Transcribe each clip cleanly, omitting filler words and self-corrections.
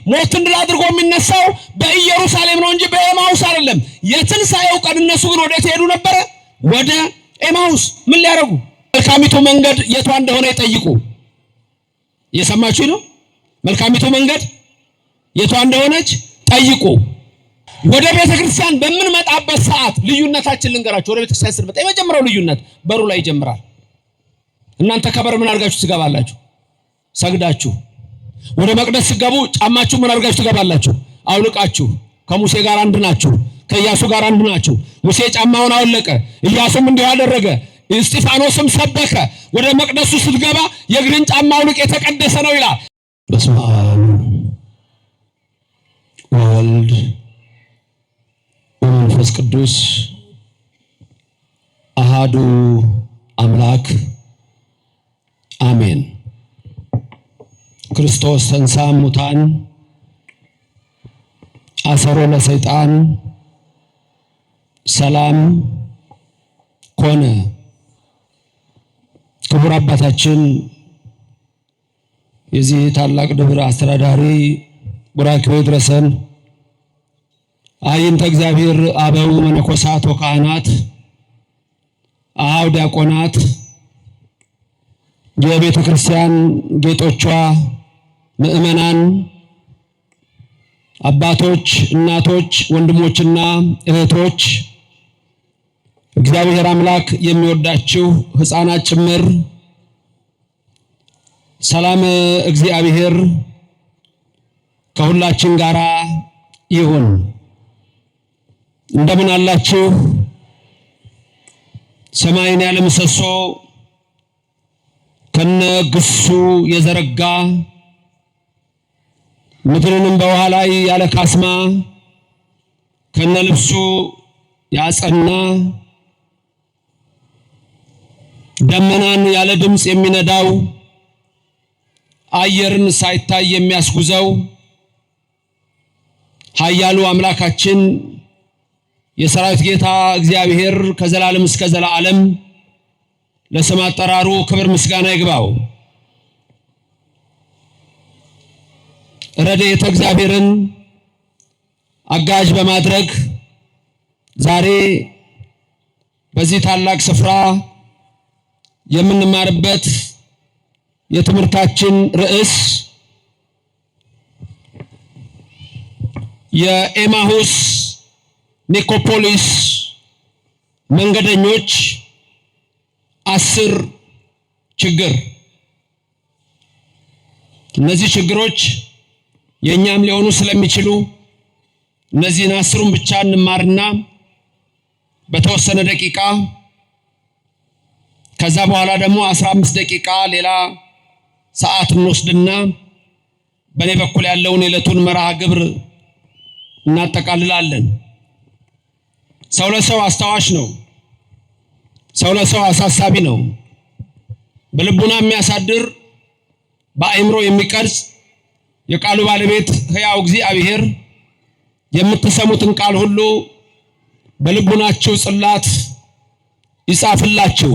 ሞትን ድል አድርጎ የሚነሳው በኢየሩሳሌም ነው እንጂ በኤማሁስ አይደለም። የትንሣኤው ቀን እነሱ ግን ወዴት ሄዱ ነበረ? ወደ ኤማሁስ። ምን ሊያደርጉ? መልካሚቱ መንገድ የቷ እንደሆነ ይጠይቁ። እየሰማችሁ ነው? መልካሚቱ መንገድ የቷ እንደሆነች ጠይቁ። ወደ ቤተ ክርስቲያን በምንመጣበት ሰዓት ልዩነታችን ልንገራችሁ። ወደ ቤተ ክርስቲያን ስንመጣ የመጀመሪያው ልዩነት በሩ ላይ ይጀምራል። እናንተ ከበር ምን አድርጋችሁ ትገባላችሁ? ሰግዳችሁ። ወደ መቅደስ ሲገቡ ጫማችሁ ምን አድርጋችሁ ትገባላችሁ? አውልቃችሁ። ከሙሴ ጋር አንድ ናችሁ፣ ከኢያሱ ጋር አንድ ናችሁ። ሙሴ ጫማውን አወለቀ፣ ኢያሱም እንዲሁ አደረገ፣ እስጢፋኖስም ሰበከ። ወደ መቅደሱ ስትገባ የእግርን ጫማ አውልቅ የተቀደሰ ነው ይላል። በስመ አብ ወወልድ ወመንፈስ ቅዱስ አሃዱ አምላክ አሜን። ክርስቶስ ተንሥአ እሙታን አሰሮ ለሰይጣን ሰላም ኮነ። ክቡር አባታችን የዚህ ታላቅ ደብር አስተዳዳሪ ቡራኪው ይድረሰን፣ አይንተ እግዚአብሔር አበው መነኮሳት ወካህናት፣ አኀው ዲያቆናት፣ የቤተ ክርስቲያን ጌጦቿ፣ ምእመናን፣ አባቶች፣ እናቶች፣ ወንድሞችና እህቶች፣ እግዚአብሔር አምላክ የሚወዳችሁ ሕፃናት ጭምር ሰላም እግዚአብሔር ከሁላችን ጋራ ይሁን። እንደምን አላችሁ? ሰማይን ያለ ምሰሶ ከነ ግሱ የዘረጋ ምድርንም በውሃ ላይ ያለ ካስማ ከነ ልብሱ ያጸና ደመናን ያለ ድምፅ የሚነዳው አየርን ሳይታይ የሚያስጉዘው ኃያሉ አምላካችን የሰራዊት ጌታ እግዚአብሔር ከዘላለም እስከ ዘላለም ለስም አጠራሩ ክብር ምስጋና ይግባው። ረድኤተ እግዚአብሔርን አጋዥ በማድረግ ዛሬ በዚህ ታላቅ ስፍራ የምንማርበት የትምህርታችን ርዕስ የኤማሁስ ኒኮፖሊስ መንገደኞች 10 ችግር። እነዚህ ችግሮች የኛም ሊሆኑ ስለሚችሉ እነዚህን 10ን ብቻ እንማርና በተወሰነ ደቂቃ ከዛ በኋላ ደግሞ 15 ደቂቃ ሌላ ሰዓት እንወስድና በኔ በኩል ያለውን የዕለቱን መርሃ ግብር እናጠቃልላለን። ሰው ለሰው አስታዋሽ ነው። ሰው ለሰው አሳሳቢ ነው። በልቡና የሚያሳድር በአእምሮ የሚቀርጽ የቃሉ ባለቤት ሕያው እግዚአብሔር የምትሰሙትን ቃል ሁሉ በልቡናችሁ ጽላት ይጻፍላችሁ።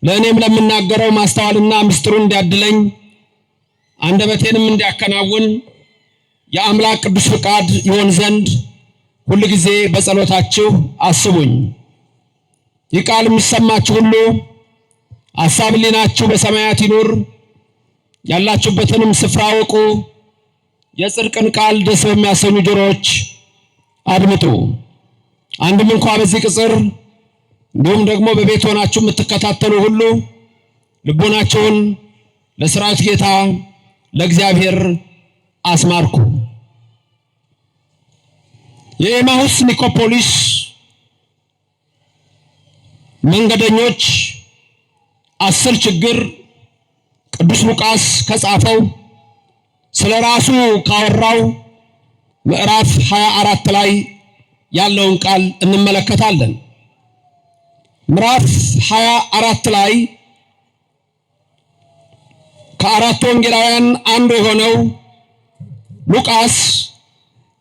ለእኔም ለምናገረው ማስተዋልና ምስጢሩን እንዲያድለኝ አንደበቴንም እንዲያከናውን የአምላክ ቅዱስ ፍቃድ ይሆን ዘንድ ሁሉ ጊዜ በጸሎታችሁ አስቡኝ። ይህ ቃል የሚሰማችሁ ሁሉ ሐሳብ ሕሊናችሁ በሰማያት ይኑር። ያላችሁበትንም ስፍራ አውቁ። የጽድቅን ቃል ደስ በሚያሰኙ ጆሮዎች አድምጡ። አንድም እንኳን በዚህ ቅጽር እንዲሁም ደግሞ በቤት ሆናችሁ የምትከታተሉ ሁሉ ልቦናችሁን ለሰራዊት ጌታ ለእግዚአብሔር አስማርኩ። የኤማሁስ ኒኮፖሊስ መንገደኞች 10 ችግር ቅዱስ ሉቃስ ከጻፈው ስለራሱ ካወራው ምዕራፍ 24 ላይ ያለውን ቃል እንመለከታለን። ምዕራፍ 24 ላይ ከአራቱ ወንጌላውያን አንዱ የሆነው ሉቃስ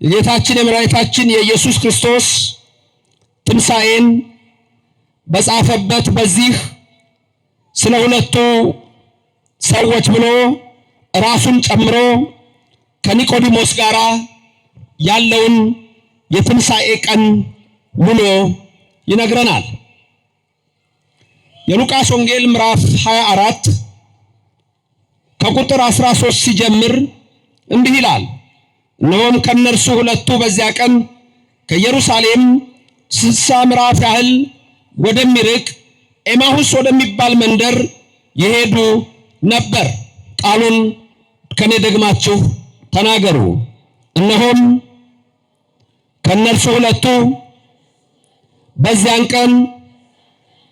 የጌታችን የመድኃኒታችን የኢየሱስ ክርስቶስ ትንሣኤን በጻፈበት በዚህ ስለ ሁለቱ ሰዎች ብሎ ራሱን ጨምሮ ከኒቆዲሞስ ጋር ያለውን የትንሣኤ ቀን ውሎ ይነግረናል። የሉቃስ ወንጌል ምዕራፍ 24 ከቁጥር 13 ሲጀምር እንዲህ ይላል። እነሆም ከነርሱ ሁለቱ በዚያ ቀን ከኢየሩሳሌም 60 ምዕራፍ ያህል ወደሚርቅ ኤማሁስ ወደሚባል መንደር ይሄዱ ነበር። ቃሉን ከኔ ደግማችሁ ተናገሩ። እነሆም ከነርሱ ሁለቱ በዚያን ቀን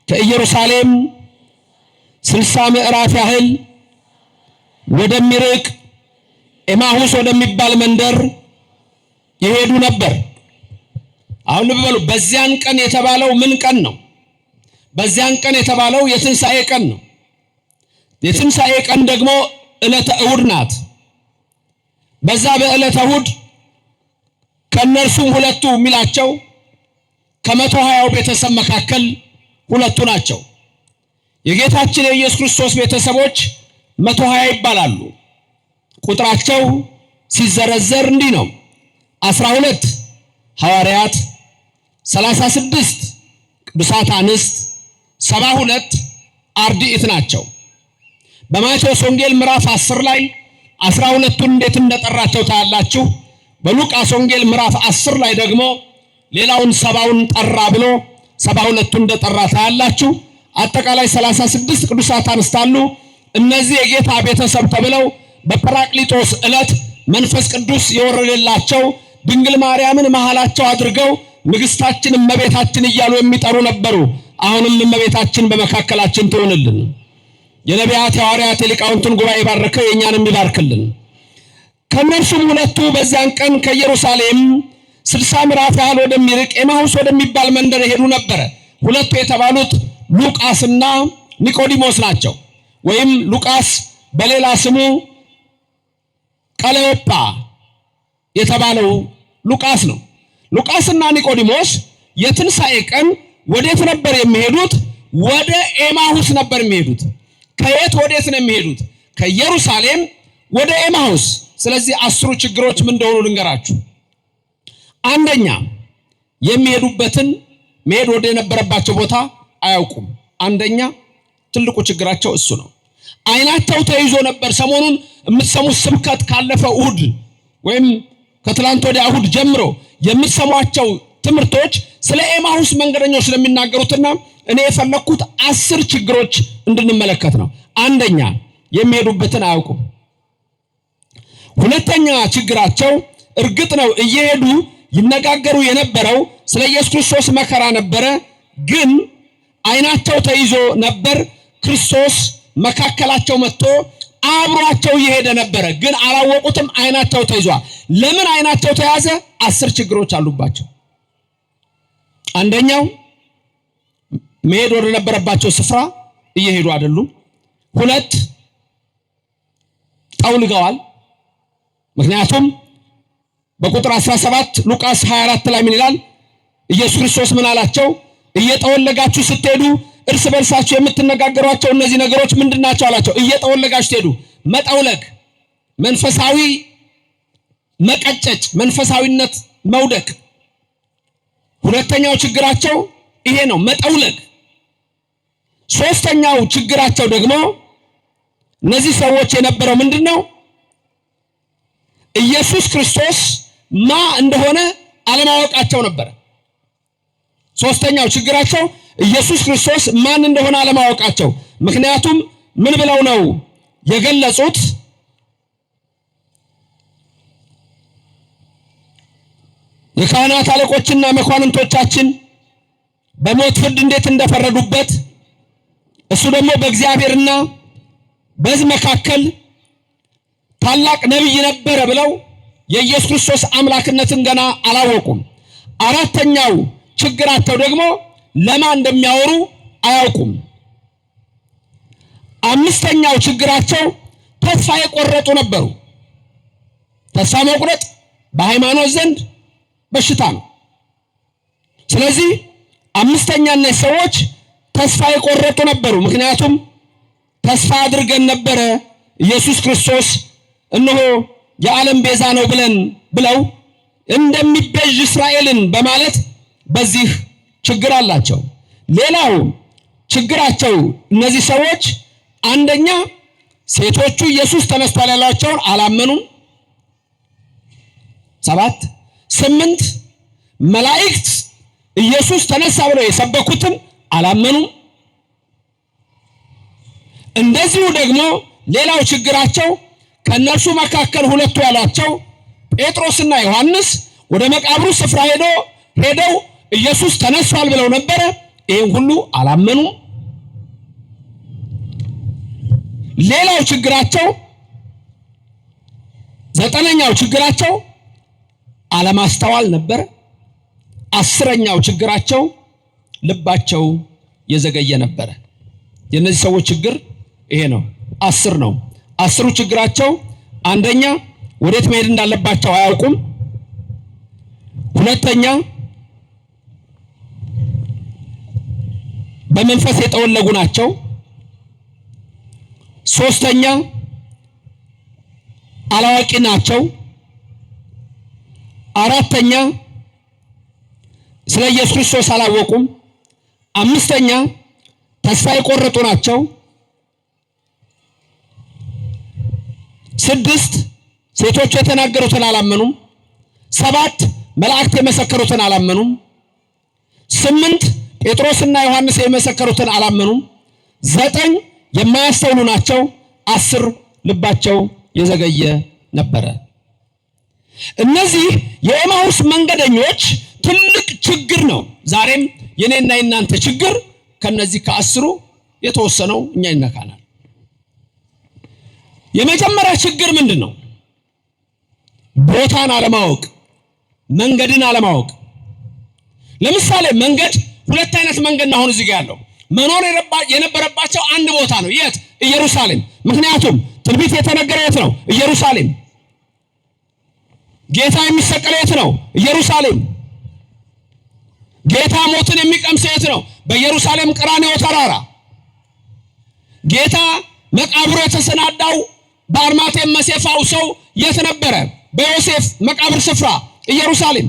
ከኢየሩሳሌም 60 ምዕራፍ ያህል ወደሚርቅ ኤማሁስ ወደሚባል መንደር ይሄዱ ነበር። አሁን ልብ በሉ። በዚያን ቀን የተባለው ምን ቀን ነው? በዚያን ቀን የተባለው የትንሣኤ ቀን ነው። የትንሣኤ ቀን ደግሞ ዕለተ እሑድ ናት። በዛ በዕለተ እሑድ ከነርሱም ሁለቱ የሚላቸው ከ120 ቤተሰብ መካከል ሁለቱ ናቸው። የጌታችን የኢየሱስ ክርስቶስ ቤተሰቦች 120 ይባላሉ። ቁጥራቸው ሲዘረዘር እንዲህ ነው። 12 ሐዋርያት፣ 36 ቅዱሳት አንስት፣ 72 አርድእት ናቸው። በማቴዎስ ወንጌል ምዕራፍ 10 ላይ 12ቱን እንዴት እንደጠራቸው ታያላችሁ። በሉቃስ ወንጌል ምዕራፍ 10 ላይ ደግሞ ሌላውን 70ውን ጠራ ብሎ 72ቱን እንደጠራ ታያላችሁ። አጠቃላይ 36 ቅዱሳት አንስት አሉ። እነዚህ የጌታ ቤተሰብ ተብለው በጰራቅሊጦስ ዕለት መንፈስ ቅዱስ የወረደላቸው ድንግል ማርያምን መሃላቸው አድርገው ንግሥታችን እመቤታችን እያሉ የሚጠሩ ነበሩ። አሁንም እመቤታችን በመካከላችን ትሆንልን። የነቢያት የሐዋርያት የሊቃውንትን ጉባኤ ባረከ፣ የእኛንም ይባርክልን። ከነርሱም ሁለቱ በዚያን ቀን ከኢየሩሳሌም 60 ምዕራፍ ያህል ወደሚርቅ ኤማሁስ ወደሚባል መንደር ሄዱ ነበረ። ሁለቱ የተባሉት ሉቃስና ኒቆዲሞስ ናቸው። ወይም ሉቃስ በሌላ ስሙ ቀለዮጳ የተባለው ሉቃስ ነው። ሉቃስና ኒቆዲሞስ የትንሣኤ ቀን ወዴት ነበር የሚሄዱት? ወደ ኤማሁስ ነበር የሚሄዱት። ከየት ወዴት ነው የሚሄዱት? ከኢየሩሳሌም ወደ ኤማሁስ። ስለዚህ 10 ችግሮች ምን እንደሆኑ ልንገራችሁ። አንደኛ፣ የሚሄዱበትን መሄድ ወደ የነበረባቸው ቦታ አያውቁም። አንደኛ ትልቁ ችግራቸው እሱ ነው። አይናቸው ተይዞ ነበር። ሰሞኑን የምትሰሙት ስብከት ካለፈ እሑድ ወይም ከትላንት ወዲያ እሑድ ጀምሮ የምትሰሟቸው ትምህርቶች ስለ ኤማሁስ መንገደኞች ስለሚናገሩትና እኔ የፈለኩት 10 ችግሮች እንድንመለከት ነው። አንደኛ የሚሄዱበትን አያውቁም። ሁለተኛ ችግራቸው እርግጥ ነው እየሄዱ ይነጋገሩ የነበረው ስለ ኢየሱስ ክርስቶስ መከራ ነበረ፣ ግን አይናቸው ተይዞ ነበር። ክርስቶስ መካከላቸው መጥቶ አብሯቸው እየሄደ ነበረ፣ ግን አላወቁትም። አይናቸው ተይዟል። ለምን አይናቸው ተያዘ? 10 ችግሮች አሉባቸው። አንደኛው መሄድ ወደ ነበረባቸው ስፍራ እየሄዱ አይደሉም። 2 ጠውልገዋል። ምክንያቱም በቁጥር 17 ሉቃስ 24 ላይ ምን ይላል? ኢየሱስ ክርስቶስ ምን አላቸው? እየጠወለጋችሁ ስትሄዱ እርስ በርሳችሁ የምትነጋገሯቸው እነዚህ ነገሮች ምንድናቸው አላቸው። እየጠወለጋችሁ ስትሄዱ። መጠውለግ መንፈሳዊ መቀጨጭ፣ መንፈሳዊነት መውደቅ። ሁለተኛው ችግራቸው ይሄ ነው፣ መጠውለግ። ሶስተኛው ችግራቸው ደግሞ እነዚህ ሰዎች የነበረው ምንድነው? ኢየሱስ ክርስቶስ ማ እንደሆነ አለማወቃቸው ነበር። ሶስተኛው ችግራቸው ኢየሱስ ክርስቶስ ማን እንደሆነ አለማወቃቸው። ምክንያቱም ምን ብለው ነው የገለጹት? የካህናት አለቆችና መኳንንቶቻችን በሞት ፍርድ እንዴት እንደፈረዱበት፣ እሱ ደግሞ በእግዚአብሔርና በሕዝብ መካከል ታላቅ ነቢይ ነበረ ብለው የኢየሱስ ክርስቶስ አምላክነትን ገና አላወቁም። አራተኛው ችግራቸው ደግሞ ለማን እንደሚያወሩ አያውቁም። አምስተኛው ችግራቸው ተስፋ የቆረጡ ነበሩ። ተስፋ መቁረጥ በሃይማኖት ዘንድ በሽታ ነው። ስለዚህ አምስተኛ እነዚህ ሰዎች ተስፋ የቆረጡ ነበሩ። ምክንያቱም ተስፋ አድርገን ነበረ ኢየሱስ ክርስቶስ እነሆ የዓለም ቤዛ ነው ብለው እንደሚቤዥ እስራኤልን በማለት በዚህ ችግር አላቸው። ሌላው ችግራቸው እነዚህ ሰዎች አንደኛ ሴቶቹ ኢየሱስ ተነስቷል ያሏቸውን አላመኑም። 7 8 መላእክት ኢየሱስ ተነሳ ብለው የሰበኩትን አላመኑም። እንደዚሁ ደግሞ ሌላው ችግራቸው ከነርሱ መካከል ሁለቱ ያሏቸው ጴጥሮስና ዮሐንስ ወደ መቃብሩ ስፍራ ሄደው ኢየሱስ ተነስቷል ብለው ነበረ። ይሄን ሁሉ አላመኑም። ሌላው ችግራቸው 9ኛው ችግራቸው አለማስተዋል ነበር። 10ኛው ችግራቸው ልባቸው የዘገየ ነበር። የነዚህ ሰዎች ችግር ይሄ ነው። 10 ነው። 10ሩ ችግራቸው አንደኛ ወዴት መሄድ እንዳለባቸው አያውቁም። ሁለተኛ በመንፈስ የጠወለጉ ናቸው። ሶስተኛ አላዋቂ ናቸው። አራተኛ ስለ ኢየሱስ ክርስቶስ አላወቁም። አምስተኛ ተስፋ የቆረጡ ናቸው። 6 ሴቶቹ የተናገሩትን አላመኑም። 7 መላእክት የመሰከሩትን አላመኑም። 8 ጴጥሮስና ዮሐንስ የመሰከሩትን አላመኑም። 9 የማያስተውሉ ናቸው። 10 ልባቸው የዘገየ ነበረ። እነዚህ የኤማሁስ መንገደኞች ትልቅ ችግር ነው። ዛሬም የኔና የናንተ ችግር ከነዚህ ከ10ሩ የተወሰነው እኛ ይነካናል። የመጀመሪያ ችግር ምንድነው? ቦታን አለማወቅ፣ መንገድን አለማወቅ። ለምሳሌ መንገድ ሁለት አይነት መንገድ ነው። አሁን እዚህ ጋር ያለው መኖር የነበረባቸው አንድ ቦታ ነው። የት? ኢየሩሳሌም። ምክንያቱም ትንቢት የተነገረ የት ነው? ኢየሩሳሌም። ጌታ የሚሰቀለው የት ነው? ኢየሩሳሌም። ጌታ ሞትን የሚቀምሰው የት ነው? በኢየሩሳሌም ቀራንዮ ተራራ። ጌታ መቃብሩ የተሰናዳው በአርማቴም መሴፋው ሰው የት ነበረ? በዮሴፍ መቃብር ስፍራ ኢየሩሳሌም።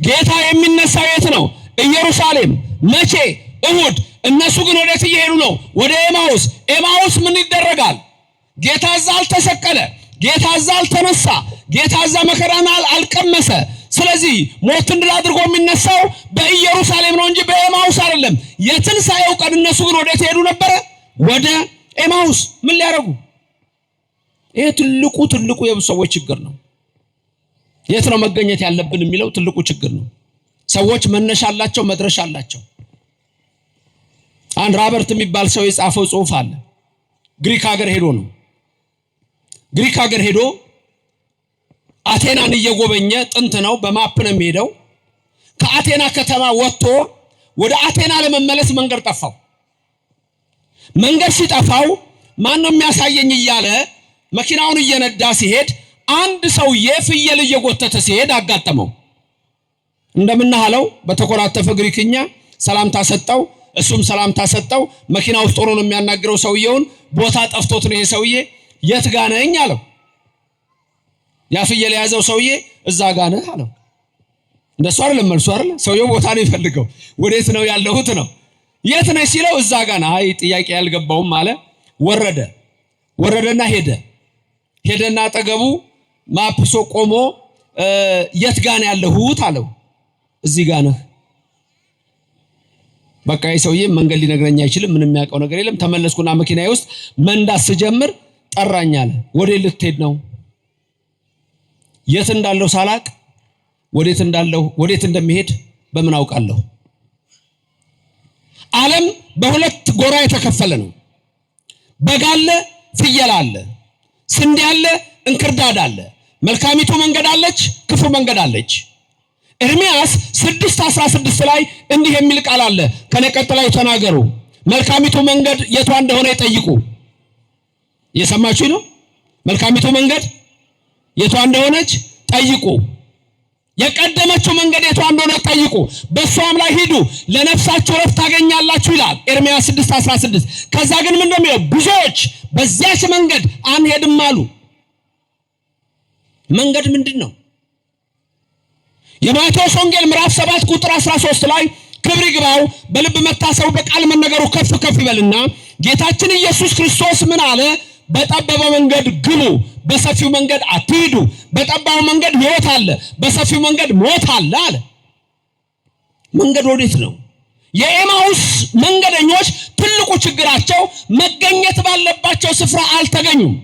ጌታ የሚነሳው የት ነው? ኢየሩሳሌም። መቼ? እሁድ። እነሱ ግን ወዴት እየሄዱ ነው? ወደ ኤማሁስ። ኤማሁስ ምን ይደረጋል? ጌታ እዛ አልተሰቀለ፣ ጌታ እዛ አልተነሳ፣ ጌታ እዛ መከራን አልቀመሰ። ስለዚህ ሞትን ድል አድርጎ የሚነሳው በኢየሩሳሌም ነው እንጂ በኤማሁስ አይደለም። የትንሣኤው ቀን እነሱ ግን ወዴት ሄዱ ነበረ? ወደ ኤማሁስ። ምን ሊያደርጉ? ይሄ ትልቁ የብዙ ሰዎች ችግር ነው። የት ነው መገኘት ያለብን የሚለው ትልቁ ችግር ነው። ሰዎች መነሻ አላቸው፣ መድረሻ አላቸው። አንድ ራበርት የሚባል ሰው የጻፈው ጽሑፍ አለ። ግሪክ ሀገር ሄዶ ነው። ግሪክ ሀገር ሄዶ አቴናን እየጎበኘ፣ ጥንት ነው፣ በማፕ ነው የሚሄደው። ከአቴና ከተማ ወጥቶ ወደ አቴና ለመመለስ መንገድ ጠፋው። መንገድ ሲጠፋው ማን ነው የሚያሳየኝ እያለ መኪናውን እየነዳ ሲሄድ አንድ ሰውዬ ፍየል እየጎተተ ሲሄድ አጋጠመው። እንደምናሃለው በተኮራተፈ ግሪክኛ ሰላምታ ሰጠው። እሱም ሰላምታ ሰጠው። መኪና ውስጥ ሆኖ ነው የሚያናግረው ሰውየውን። ቦታ ጠፍቶት ነው ይሄ ሰውዬ። የት ጋር ነኝ አለው። ያ ፍየል የያዘው ሰውዬ እዛ ጋር ነህ አለው። እንደሱ አይደለም መልሱ አይደል? ሰውየው ቦታ ነው ይፈልገው። ወዴት ነው ያለሁት ነው። የት ነህ ሲለው እዛ ጋር ነህ። አይ ጥያቄ ያልገባውም አለ። ወረደና ሄደና አጠገቡ ማፕሶ ቆሞ የት ጋር ነው ያለሁት አለው። እዚህ ጋር ነህ። በቃ ይሄ ሰውዬ መንገድ ሊነግረኝ አይችልም፣ ምንም የሚያውቀው ነገር የለም። ተመለስኩና መኪናዬ ውስጥ መንዳት ስጀምር ጠራኝ አለ። ወዴት ልትሄድ ነው? የት እንዳለው ሳላቅ ወዴት እንደሚሄድ በምን አውቃለሁ? ዓለም በሁለት ጎራ የተከፈለ ነው። በግ አለ፣ ፍየል አለ፣ ስንዴ አለ፣ እንክርዳድ አለ። መልካሚቱ መንገድ አለች፣ ክፉ መንገድ አለች። ኤርምያስ 6:16 ላይ እንዲህ የሚል ቃል አለ። ከኔ ቀጥላችሁ ተናገሩ። መልካሚቱ መንገድ የቷ እንደሆነ ይጠይቁ። እየሰማችሁ ነው? መልካሚቱ መንገድ የቷ እንደሆነች ጠይቁ። የቀደመችው መንገድ የቷ እንደሆነ ጠይቁ። በሷም ላይ ሂዱ፣ ለነፍሳችሁ ረፍት ታገኛላችሁ ይላል ኤርምያስ 6:16። ከዛ ግን ምን እንደሚለው ብዙዎች በዚያች መንገድ አንሄድም አሉ። መንገድ ምንድነው? የማቴዎስ ወንጌል ምዕራፍ 7 ቁጥር 13 ላይ ክብር ይግባው በልብ መታሰቡ በቃል መነገሩ ከፍ ከፍ ይበልና ጌታችን ኢየሱስ ክርስቶስ ምን አለ? በጠባው መንገድ ግቡ፣ በሰፊው መንገድ አትሂዱ። በጠባው መንገድ ሕይወት አለ፣ በሰፊው መንገድ ሞት አለ አለ። መንገድ ወዴት ነው? የኤማውስ መንገደኞች ትልቁ ችግራቸው መገኘት ባለባቸው ስፍራ አልተገኙም።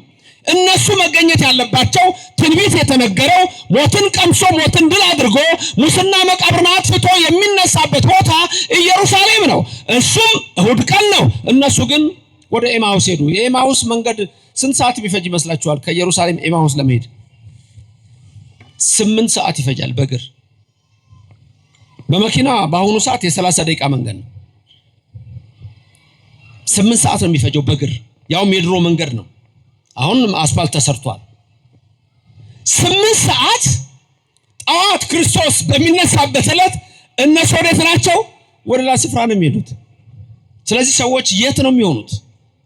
እነሱ መገኘት ያለባቸው ትንቢት የተነገረው ሞትን ቀምሶ ሞትን ድል አድርጎ ሙስና መቃብርን አጥፍቶ የሚነሳበት ቦታ ኢየሩሳሌም ነው። እሱም እሁድ ቀን ነው። እነሱ ግን ወደ ኤማውስ ሄዱ። የኤማውስ መንገድ ስንት ሰዓት ቢፈጅ ይመስላችኋል? ከኢየሩሳሌም ኤማውስ ለመሄድ 8 ሰዓት ይፈጃል በእግር። በመኪና በአሁኑ ሰዓት የ30 ደቂቃ መንገድ ነው። 8 ሰዓት ነው የሚፈጀው በእግር። ያውም የድሮ መንገድ ነው። አሁን አስፋልት ተሰርቷል። 8 ሰዓት ጠዋት ክርስቶስ በሚነሳበት ዕለት እነሱ ወዴት ናቸው? ወደ ሌላ ስፍራ ነው የሚሄዱት። ስለዚህ ሰዎች የት ነው የሚሆኑት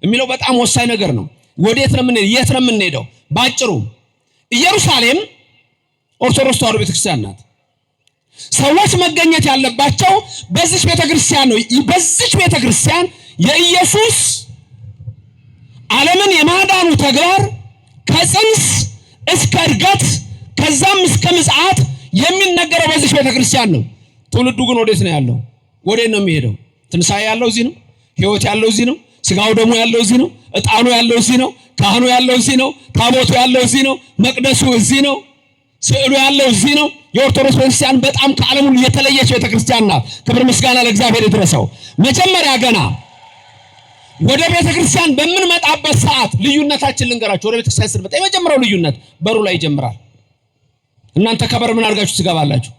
የሚለው በጣም ወሳኝ ነገር ነው። ወዴት ነው የምንሄደው? የት ነው የምንሄደው? ባጭሩ ኢየሩሳሌም ኦርቶዶክስ ተዋሕዶ ቤተክርስቲያን ናት። ሰዎች መገኘት ያለባቸው በዚህ ቤተክርስቲያን ነው። በዚህ ቤተክርስቲያን የኢየሱስ ዓለምን የማዳኑ ተግባር ከጽንስ እስከ እርገት ከዛም እስከ ምጽአት የሚነገረው በዚህ ቤተክርስቲያን ነው። ትውልዱ ግን ወዴት ነው ያለው? ወዴት ነው የሚሄደው? ትንሣኤ ያለው እዚህ ነው። ሕይወት ያለው እዚህ ነው። ስጋው ደግሞ ያለው እዚህ ነው። ዕጣኑ ያለው እዚህ ነው። ካህኑ ያለው እዚህ ነው። ታቦቱ ያለው እዚህ ነው። መቅደሱ እዚህ ነው። ስዕሉ ያለው እዚህ ነው። የኦርቶዶክስ ቤተክርስቲያን በጣም ከዓለም ሁሉ የተለየች ቤተክርስቲያን ናት። ክብር ምስጋና ለእግዚአብሔር ይድረሰው። መጀመሪያ ገና ወደ ቤተክርስቲያን በምንመጣበት ሰዓት ልዩነታችን ልንገራችሁ። ወደ ቤተክርስቲያን ስንመጣ የመጀመሪያው ልዩነት በሩ ላይ ይጀምራል። እናንተ ከበር ምን አድርጋችሁ ትገባላችሁ?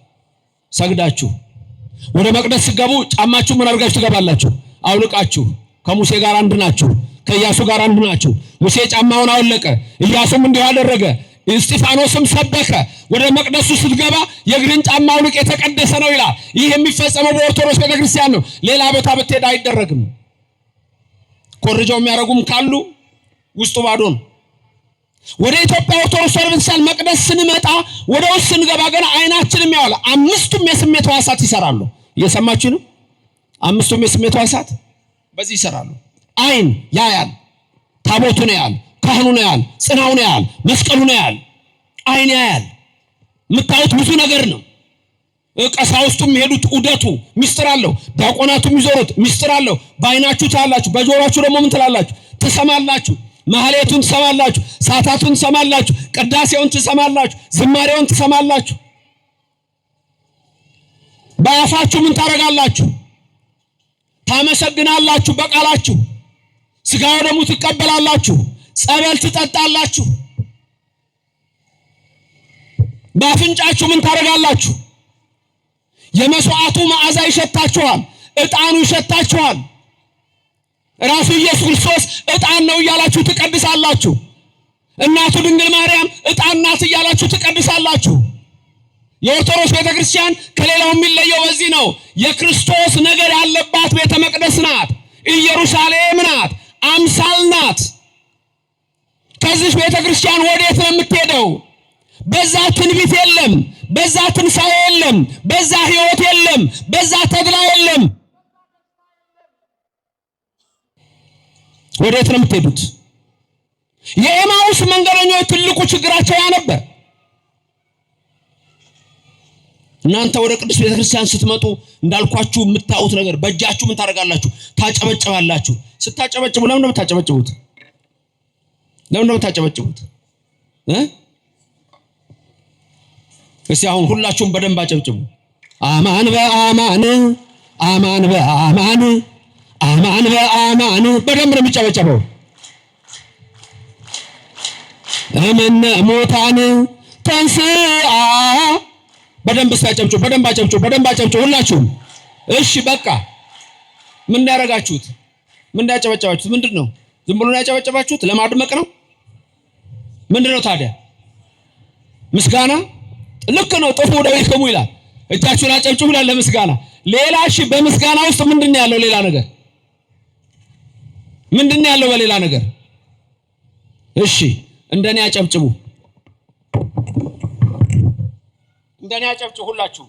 ሰግዳችሁ። ወደ መቅደስ ስትገቡ ጫማችሁ ምን አድርጋችሁ ትገባላችሁ? አውልቃችሁ። ከሙሴ ጋር አንድ ናችሁ። ከኢያሱ ጋር አንድ ናችሁ። ሙሴ ጫማውን አወለቀ፣ ኢያሱም እንዲሁ አደረገ። እስጢፋኖስም ሰበከ። ወደ መቅደሱ ስትገባ የእግርን ጫማ አውልቅ የተቀደሰ ነው ይላል። ይህ የሚፈጸመው በኦርቶዶክስ ቤተክርስቲያን ነው። ሌላ ቦታ ብትሄድ አይደረግም። ኮርጃው የሚያደርጉም ካሉ ውስጡ ባዶ ነው። ወደ ኢትዮጵያ ኦርቶዶክስ ቤተክርስቲያን መቅደስ ስንመጣ ወደ ውስጥ ስንገባ ገና አይናችንም ያዋል። አምስቱም የስሜት ሕዋሳት ይሰራሉ። እየሰማችሁ ነው? አምስቱም የስሜት ሕዋሳት በዚህ ይሰራሉ። አይን ያያል፣ ታቦቱን ያያል፣ ካህኑን ያያል፣ ጽናውን ያያል፣ መስቀሉን ያያል። አይን ያያል። የምታዩት ብዙ ነገር ነው። ቀሳውስቱ የሚሄዱት ዑደቱ ሚስጥር አለው። ዲያቆናቱ የሚዞሩት ሚስጥር አለው። በአይናችሁ ታያላችሁ፣ በጆሮአችሁ ደግሞ ምን ትላላችሁ? ትሰማላችሁ። ማህሌቱን ትሰማላችሁ፣ ሰዓታቱን ትሰማላችሁ፣ ቅዳሴውን ትሰማላችሁ፣ ዝማሬውን ትሰማላችሁ። በአፋችሁ ምን ታረጋላችሁ? ታመሰግናላችሁ። በቃላችሁ ስጋው ደግሞ ትቀበላላችሁ። ጸበል ትጠጣላችሁ። በአፍንጫችሁ ምን ታረጋላችሁ? የመስዋዕቱ መዓዛ ይሸታችኋል። ዕጣኑ ይሸታችኋል። ራሱ ኢየሱስ ክርስቶስ ዕጣን ነው እያላችሁ ትቀድሳላችሁ። እናቱ ድንግል ማርያም ዕጣን ናት እያላችሁ ትቀድሳላችሁ። የኦርቶዶክስ ቤተክርስቲያን ከሌላው የሚለየው በዚህ ነው። የክርስቶስ ነገር ያለባት ቤተ መቅደስ ናት። ኢየሩሳሌም ናት። አምሳል ናት። ከዚህ ቤተክርስቲያን ወዴት ነው የምትሄደው? በዛ ትንቢት የለም፣ በዛ ትንሣኤ የለም፣ በዛ ሕይወት የለም፣ በዛ ተድላ የለም። ወዴት ነው የምትሄዱት? የኤማውስ መንገደኞች ትልቁ ችግራቸው ያ ነበር። እናንተ ወደ ቅዱስ ቤተክርስቲያን ስትመጡ እንዳልኳችሁ የምታዩት ነገር በእጃችሁ ምን ታደርጋላችሁ? ታጨበጭባላችሁ። ስታጨበጭቡ ለምን ነው የምታጨበጭቡት? ለምን ነው የምታጨበጭቡት? እስቲ አሁን ሁላችሁም በደንብ አጨብጭቡ። አማን በአማን አማን በአማን አማን በአማን በደንብ ነው የሚጨበጨበው። እምነ ሙታን ተንሥአ በደንብ አጨብጭቡ፣ በደንብ አጨብጭቡ፣ በደንብ አጨብጭቡ ሁላችሁም። እሺ በቃ ምን ያደርጋችሁት? ምን ያጨበጨባችሁት? ምንድነው? ዝም ብሎ ነው ያጨበጨባችሁት? ለማድመቅ ነው? ምንድነው ታዲያ? ምስጋና ልክ ነው። ጥፉ ወደቤትክሙ ይላል። እጃችሁን አጨብጭቡ ይላል ለምስጋና። ሌላ እሺ በምስጋና ውስጥ ምንድነው ያለው? ሌላ ነገር ምንድነው ያለው? በሌላ ነገር እሺ እንደኔ አጨብጭቡ። እንደኔ አጨብጭቡ ሁላችሁ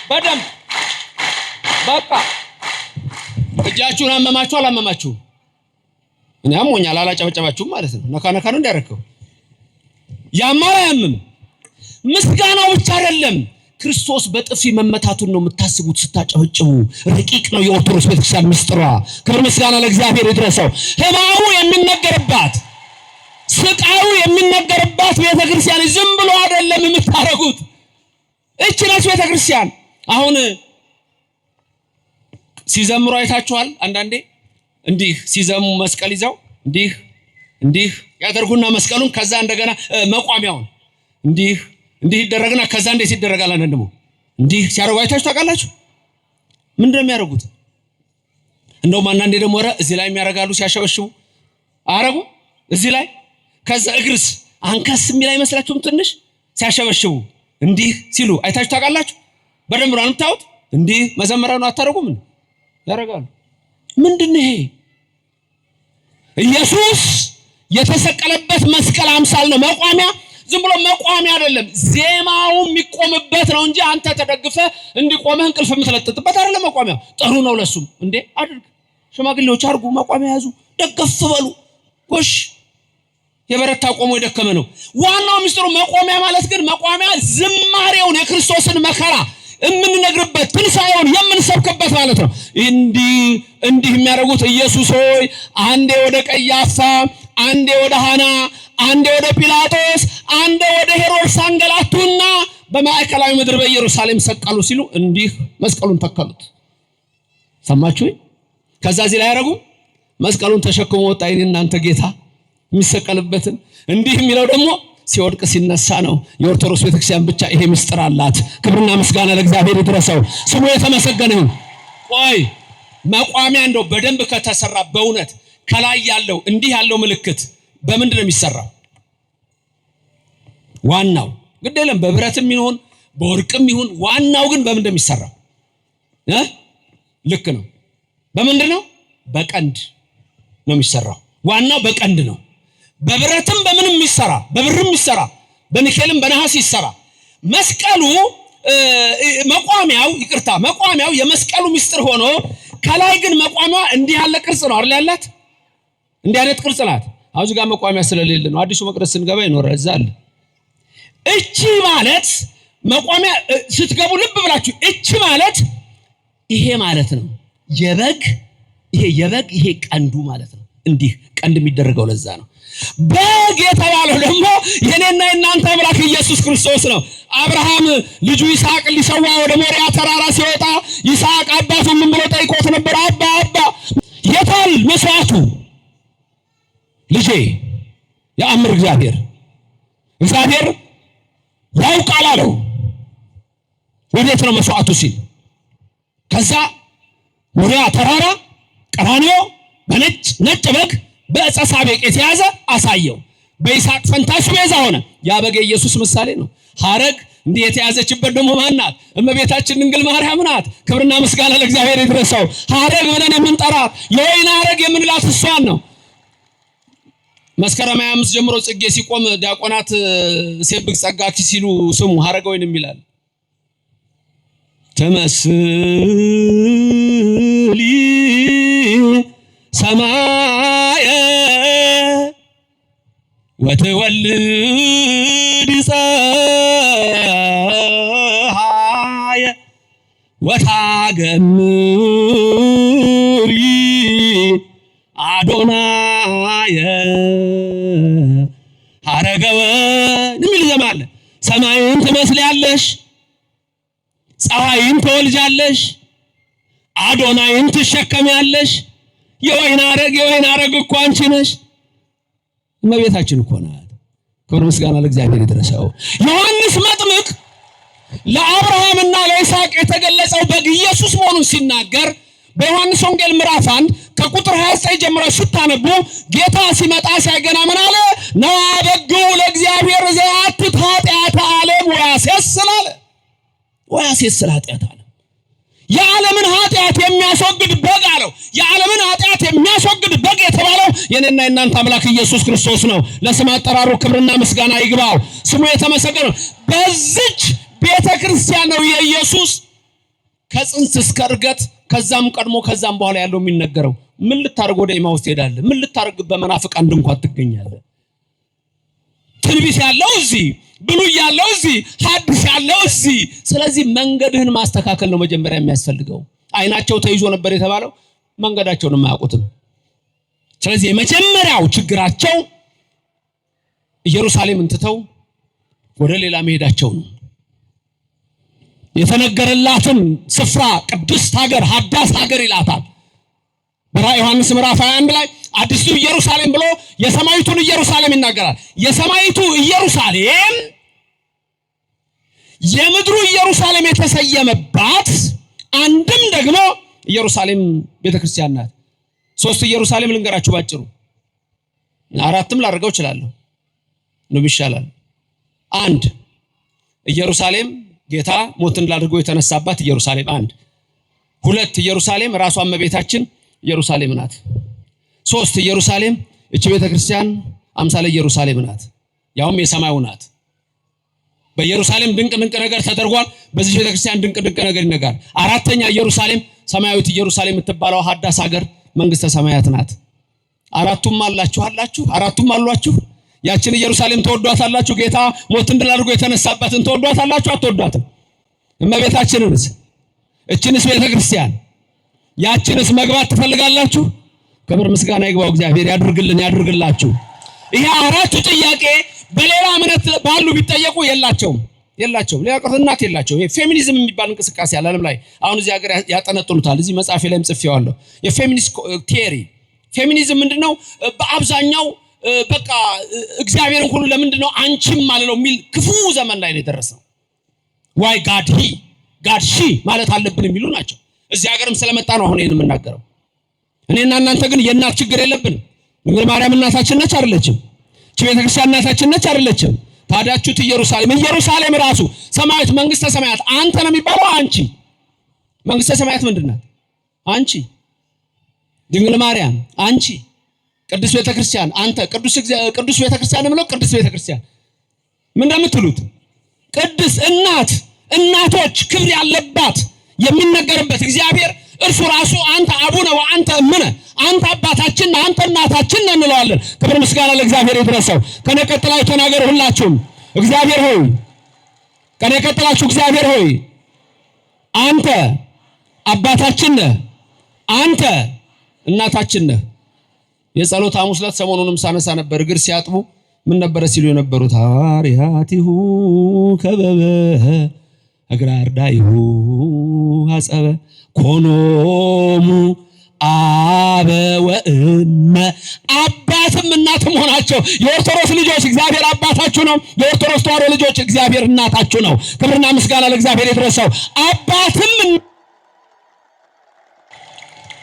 በደንብ በቃ እጃችሁን አመማችሁ አላመማችሁ እኔ አሞኛል አላጨበጨባችሁም ማለት ነው ነካ ነካ ነው እንዲያረከው ያማራም ምስጋናው ብቻ አይደለም ክርስቶስ በጥፊ መመታቱን ነው የምታስቡት ስታጨበጭቡ ረቂቅ ነው የኦርቶዶክስ ቤተክርስቲያን ምስጢሯ ክብር ምስጋና ለእግዚአብሔር ይድረሰው ሕማሙ የሚነገርባት ስቃዩ የሚነገርባት ቤተክርስቲያን ዝም ብሎ አይደለም የምታረጉት እቺ ነች ቤተክርስቲያን አሁን ሲዘምሩ አይታችኋል አንዳንዴ እንዲህ ሲዘሙ መስቀል ይዘው እንዲህ ያደርጉና መስቀሉን ከዛ እንደገና መቋሚያውን እንዲህ ይደረግና ከዛ እንዴት ይደረጋል አንደሞ እንዲህ ሲያረጉ አይታችሁ ታውቃላችሁ ምንድነው የሚያረጉት እንደውም አንዳንዴ ደግሞ እዚህ ላይ የሚያረጋሉ ሲያሸበሽቡ አረጉ እዚህ ላይ ከዛ እግርስ አንከስ የሚል አይመስላችሁም ትንሽ ሲያሸበሽቡ እንዲህ ሲሉ አይታችሁ ታውቃላችሁ በደንብ ነው የምታዩት እንዲህ መዘመራኑ አታረጉም ያረጋሉ ምንድነው ይሄ ኢየሱስ የተሰቀለበት መስቀል አምሳል ነው መቋሚያ ዝም ብሎ መቋሚያ አይደለም ዜማው የሚቆምበት ነው እንጂ አንተ ተደግፈ እንዲቆመህ እንቅልፍ የምትለጥጥበት አይደለም መቋሚያ ጥሩ ነው ለሱም እንዴ አድርግ ሽማግሌዎች አርጉ መቋሚያ ያዙ ደገፍ በሉ ጎሽ የበረታ ቆሞ የደከመ ነው ዋናው ምስጢሩ መቋሚያ ማለት ግን መቋሚያ ዝማሬውን የክርስቶስን መከራ የምንነግርበት ትንሳኤውን የምንሰብክበት ማለት ነው እንዲህ የሚያደርጉት ኢየሱስ ሆይ አንዴ ወደ ቀያፋ አንዴ ወደ ሐና አንዴ ወደ ጲላጦስ አንዴ ወደ ሄሮድስ አንገላቱና በማዕከላዊ ምድር በኢየሩሳሌም ሰቀሉ ሲሉ እንዲህ መስቀሉን ተከሉት ሰማችሁ ከዛ እዚህ ላይ ያረጉ መስቀሉን ተሸክሞ ወጣ እናንተ ጌታ የሚሰቀልበትን እንዲህ የሚለው ደግሞ ሲወድቅ ሲነሳ ነው የኦርቶዶክስ ቤተክርስቲያን ብቻ ይሄ ምስጢር አላት ክብርና ምስጋና ለእግዚአብሔር ይድረሰው ስሙ የተመሰገነ ይሁን ቆይ መቋሚያ እንደው በደንብ ከተሰራ በእውነት ከላይ ያለው እንዲህ ያለው ምልክት በምንድን ነው የሚሰራው ዋናው ግዴለም በብረትም ይሁን በወርቅም ይሁን ዋናው ግን በምን እንደሚሰራው ልክ ነው በምንድን ነው በቀንድ ነው የሚሰራው ዋናው በቀንድ ነው በብረትም በምንም ይሰራ በብርም ይሰራ በኒኬልም በነሐስ ይሰራ መስቀሉ መቋሚያው የመስቀሉ ምስጢር ሆኖ ከላይ ግን መቋሚያው እንዲህ ያለ ቅርጽ ነው አይደል ያላት እንዲህ አይነት ቅርጽ ናት አሁን ጋር መቋሚያ ስለሌለ ነው አዲሱ መቅደስ ስንገባ ይኖራል እዛል እቺ ማለት መቋሚያ ስትገቡ ልብ ብላችሁ እቺ ማለት ይሄ ማለት ነው የበግ ይሄ ቀንዱ ማለት ነው እንዲህ ቀንድ የሚደረገው ለዛ ነው በግ የተባለው ደግሞ የኔና የናንተ አምላክ ኢየሱስ ክርስቶስ ነው አብርሃም ልጁ ይስሐቅ ሊሰዋ ወደ ሞሪያ ተራራ ሲወጣ ይስሐቅ አባቱ ምን ብሎ ጠይቆት ነበር አባ የታል መስዋዕቱ ልጄ ያምር እግዚአብሔር ያውቃል አለው ወዴት ነው መስዋዕቱ ሲል ከዛ ሞሪያ ተራራ ቀራንዮ በነጭ በግ በዕፀ ሳቤቅ የተያዘ አሳየው በይስሐቅ ፈንታሽ ቤዛ ሆነ ያ በግ ኢየሱስ ምሳሌ ነው ሐረግ እንዲህ የተያዘችበት ደግሞ ማን ናት እመቤታችን ድንግል ማርያም ናት ክብርና ምስጋና ለእግዚአብሔር ይድረሰው ሐረግ ብለን የምንጠራት የወይን ሐረግ የምንላት እሷን ነው መስከረም 25 ጀምሮ ጽጌ ሲቆም ዲያቆናት ሴብክ ጸጋኪ ሲሉ ስሙ ሐረግ ወይን ይላል ተመስሊ ሰማየ ወትወልድ ፀሐየ ወታገምሪ አዶናየ ሐረገ ወይን የሚል ዘማለ ሰማይን ትመስሊያለሽ ፀሐይን ትወልጃለሽ አዶናይን ትሸከሚያለሽ የወይን ሐረግ እኮ አንቺ ነሽ እመቤታችን እኮ ናት ክብር ምስጋና ለእግዚአብሔር ይድረሰው ዮሐንስ መጥምቅ ለአብርሃምና ለይስሐቅ የተገለጸው በግ ኢየሱስ መሆኑን ሲናገር በዮሐንስ ወንጌል ምዕራፍ 1 ከቁጥር 29 ጀምሮ ስታነቡ ጌታ ሲመጣ ሳይገና ምን አለ ነዋ በግው ለእግዚአብሔር ዘያትት ኃጢአተ ዓለም ወያሴስል ኃጢአተ ዓለም የዓለምን ኃጢአት የሚያስወግድ በግ አለው። የዓለምን ኃጢአት የሚያስወግድ በግ የተባለው የኔና የናንተ አምላክ ኢየሱስ ክርስቶስ ነው። ለስም አጠራሩ ክብርና ምስጋና ይግባው። ስሙ የተመሰገነ። በዚች ቤተክርስቲያን ነው የኢየሱስ ከጽንስ እስከ ዕርገት ከዛም ቀድሞ ከዛም በኋላ ያለው የሚነገረው። ምን ልታርግ ወደ ኤማሁስ ትሄዳለህ? ምን ልታርግ በመናፍቃን ድንኳን ትገኛለህ? ትንቢት ያለው እዚህ፣ ብሉይ ያለው እዚህ፣ ሐዲስ ያለው እዚህ። ስለዚህ መንገድህን ማስተካከል ነው መጀመሪያ የሚያስፈልገው። አይናቸው ተይዞ ነበር የተባለው መንገዳቸውን የማያውቁትም። ስለዚህ የመጀመሪያው ችግራቸው ኢየሩሳሌምን ትተው ወደ ሌላ መሄዳቸው ነው። የተነገረላትን ስፍራ ቅድስት ሀገር ሐዳስ ሀገር ይላታል። በራዕየ ዮሐንስ ምዕራፍ 21 ላይ አዲሱ ኢየሩሳሌም ብሎ የሰማይቱን ኢየሩሳሌም ይናገራል። የሰማይቱ ኢየሩሳሌም የምድሩ ኢየሩሳሌም የተሰየመባት አንድም ደግሞ ኢየሩሳሌም ቤተክርስቲያን ናት። 3 ኢየሩሳሌም ልንገራችሁ ባጭሩ፣ 4ም ላደርገው እችላለሁ ነው ይሻላል። 1 ኢየሩሳሌም ጌታ ሞትን ላድርጎ የተነሳባት ኢየሩሳሌም 1። 2 ኢየሩሳሌም ራሷ እመቤታችን ኢየሩሳሌም ናት። 3 ኢየሩሳሌም እቺ ቤተክርስቲያን አምሳለ ኢየሩሳሌም ናት፣ ያውም የሰማዩ ናት። በኢየሩሳሌም ድንቅ ነገር ተደርጓል። በዚህ ቤተክርስቲያን ድንቅ ነገር ይነገራል። 4ኛ ኢየሩሳሌም ሰማያዊት ኢየሩሳሌም የምትባለው ሐዳስ ሀገር መንግስተ ሰማያት ናት። 4ቱም አሏችሁ። ያችን ኢየሩሳሌም ተወዷታላችሁ? ጌታ ሞትን ድል አድርጎ የተነሳባትን ተወዷታላችሁ? አትወዷትም? እመቤታችንንስ እችንስ ቤተክርስቲያን ያችንስ መግባት ትፈልጋላችሁ? ክብር ምስጋና ይግባው እግዚአብሔር። ያድርግላችሁ። ይሄ 4ቱ ጥያቄ በሌላ እምነት ባሉ ቢጠየቁ የላቸውም። ሌላ ቀርቶ እናት የላቸው። ይሄ ፌሚኒዝም የሚባል እንቅስቃሴ አለ ዓለም ላይ አሁን እዚህ ሀገር ያጠነጥኑታል። እዚህ መጽሐፌ ላይም ጽፌዋለሁ። የፌሚኒስት ቲዮሪ ፌሚኒዝም ምንድነው? በአብዛኛው በቃ እግዚአብሔርን ሁሉ ለምንድነው አንቺም ማለለው የሚል ክፉ ዘመን ላይ ነው የደረሰው። ዋይ ጋድ ሺ ማለት አለብን የሚሉ ናቸው። እዚህ ሀገርም ስለመጣ ነው አሁን ይሄን የምናገረው። እኔና እናንተ ግን የእናት ችግር የለብንም። ድንግል ማርያም እናታችን ነች አይደለችም? እቺ ቤተክርስቲያን እናታችን ነች አይደለችም? ታዲያችሁት ኢየሩሳሌም ራሱ ሰማያዊት መንግስተ ሰማያት አንተ ነው የሚባለው አንቺ። መንግስተ ሰማያት ምንድነው? አንቺ ድንግል ማርያም አንቺ፣ ቅዱስ ቤተክርስቲያን አንተ። ቅዱስ ቤተክርስቲያን ነው ቅዱስ ቤተክርስቲያን ምን እንደምትሉት ቅዱስ እናቶች ክብር ያለባት የሚነገርበት እግዚአብሔር እርሱ ራሱ አንተ አቡነ ወአንተ እምነ፣ አንተ አባታችን አንተ እናታችን እንለዋለን። ክብር ምስጋና ለእግዚአብሔር ይድረሰው። ከኔ ቀጥላችሁ ተናገሩ ሁላችሁም። እግዚአብሔር ሆይ፣ ከኔ ቀጥላችሁ እግዚአብሔር ሆይ አንተ አባታችን ነህ፣ አንተ እናታችን ነህ። የጸሎት ሐሙስ ዕለት ሰሞኑንም ሳነሳ ነበር። እግር ሲያጥቡ ምን ነበር ሲሉ የነበሩት? ሐዋርያቲሁ ከበበ እግረ አርዳኢሁ አጸበ ኮኖሙ አበ ወእመ። አባትም እናትም ሆናቸው። የኦርቶዶክስ ልጆች እግዚአብሔር አባታችሁ ነው። የኦርቶዶክስ ተዋሕዶ ልጆች እግዚአብሔር እናታችሁ ነው። ክብርና ምስጋና ለእግዚአብሔር ይድረሰው። አባትም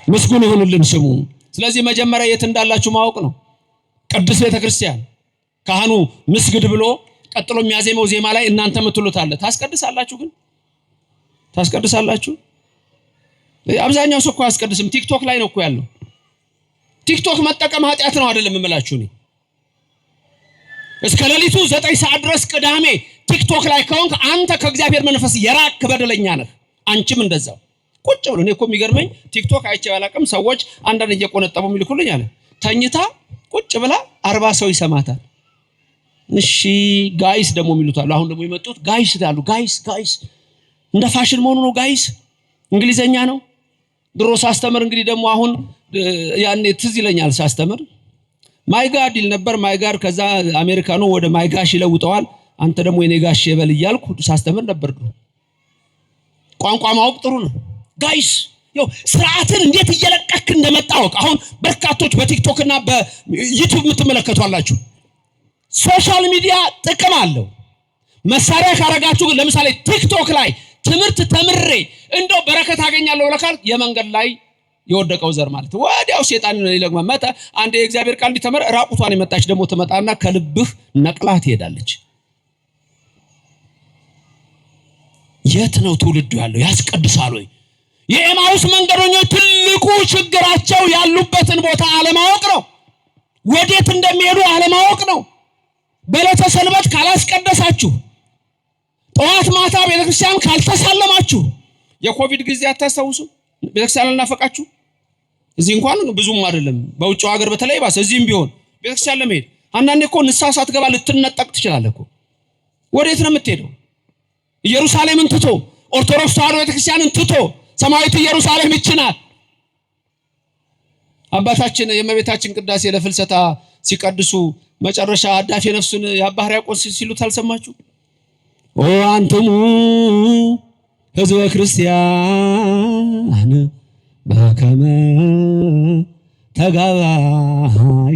ምስጉን ይሁንልን ስሙ። ስለዚህ መጀመሪያ የት እንዳላችሁ ማወቅ ነው። ቅዱስ ቤተክርስቲያን ካህኑ ምስግድ ብሎ ቀጥሎ የሚያዜመው ዜማ ላይ እናንተ ምትሉት አለ። ታስቀድሳላችሁ? ግን ታስቀድሳላችሁ? አብዛኛው ሰው እኮ አያስቀድስም። ቲክቶክ ላይ ነው እኮ ያለው። ቲክቶክ መጠቀም ኃጢአት ነው አይደለም እምላችሁ እኔ። እስከ ሌሊቱ 9 ሰዓት ድረስ ቅዳሜ ቲክቶክ ላይ ከሆንክ አንተ ከእግዚአብሔር መንፈስ የራቅ በደለኛ ነህ። አንቺም እንደዛው ቁጭ ብሎ። እኔ እኮ የሚገርመኝ ቲክቶክ አይቼ አላውቅም። ሰዎች አንዳንድ እየቆነጠቡ የሚልኩልኝ አለ። ተኝታ ቁጭ ብላ 40 ሰው ይሰማታል። እሺ ጋይስ ደግሞ የሚሉታሉ። አሁን ደግሞ የመጡት ጋይስ ይላሉ። ጋይስ እንደ ፋሽን መሆኑ ነው። ጋይስ እንግሊዘኛ ነው። ድሮ ሳስተምር እንግዲህ ደግሞ አሁን ያኔ ትዝ ይለኛል ሳስተምር ማይ ጋድ ይል ነበር። ማይ ጋድ ከዛ አሜሪካኑ ወደ ማይ ጋሽ ይለውጠዋል። አንተ ደግሞ የኔ ጋሽ ይበል እያልኩ ሳስተምር ነበር። ቋንቋ ማወቅ ጥሩ ነው። ጋይስ ያው ስርዓትን እንዴት እየለቀክ እንደመጣወቅ አሁን በርካቶች በቲክቶክ እና በዩቲዩብ የምትመለከቷላችሁ። ሶሻል ሚዲያ ጥቅም አለው። መሳሪያ ካረጋችሁ ግን ለምሳሌ ቲክቶክ ላይ ትምህርት ተምሬ እንደው በረከት አገኛለሁ ለካል የመንገድ ላይ የወደቀው ዘር ማለት ወዲያው ሸይጣን ይለግማ መጣ። አንድ የእግዚአብሔር ቃል እንዲተመር ራቁቷን የመጣች ደግሞ ትመጣና ከልብህ ነቅላ ትሄዳለች። የት ነው ትውልዱ ያለው? ያስቀድሳል ወይ? የኤማውስ መንገደኞች ትልቁ ችግራቸው ያሉበትን ቦታ አለማወቅ ነው። ወዴት እንደሚሄዱ አለማወቅ ነው። በዕለተ ሰንበት ካላስቀደሳችሁ፣ ጠዋት ማታ ቤተክርስቲያን ካልተሳለማችሁ፣ የኮቪድ ጊዜ አታስታውሱ? ቤተክርስቲያን አልናፈቃችሁ? እዚህ እንኳን ብዙም አይደለም፣ በውጭው ሀገር በተለይ ባሰ። እዚህም ቢሆን ቤተክርስቲያን ለመሄድ አንዳንዴ እኮ ንስሐ ሳትገባ ልትነጠቅ ትችላለህ እኮ። ወዴት ነው የምትሄደው? ኢየሩሳሌምን ትቶ ኦርቶዶክስ ተዋሕዶ ቤተክርስቲያንን ትቶ ሰማያዊት ኢየሩሳሌም ይችናል። አባታችን የእመቤታችን ቅዳሴ ለፍልሰታ ሲቀድሱ መጨረሻ አዳፌ ነፍሱን የአባ ሕርያቆስ ሲሉት አልሰማችሁ? ኦ አንትሙ ሕዝበ ክርስቲያን በከመ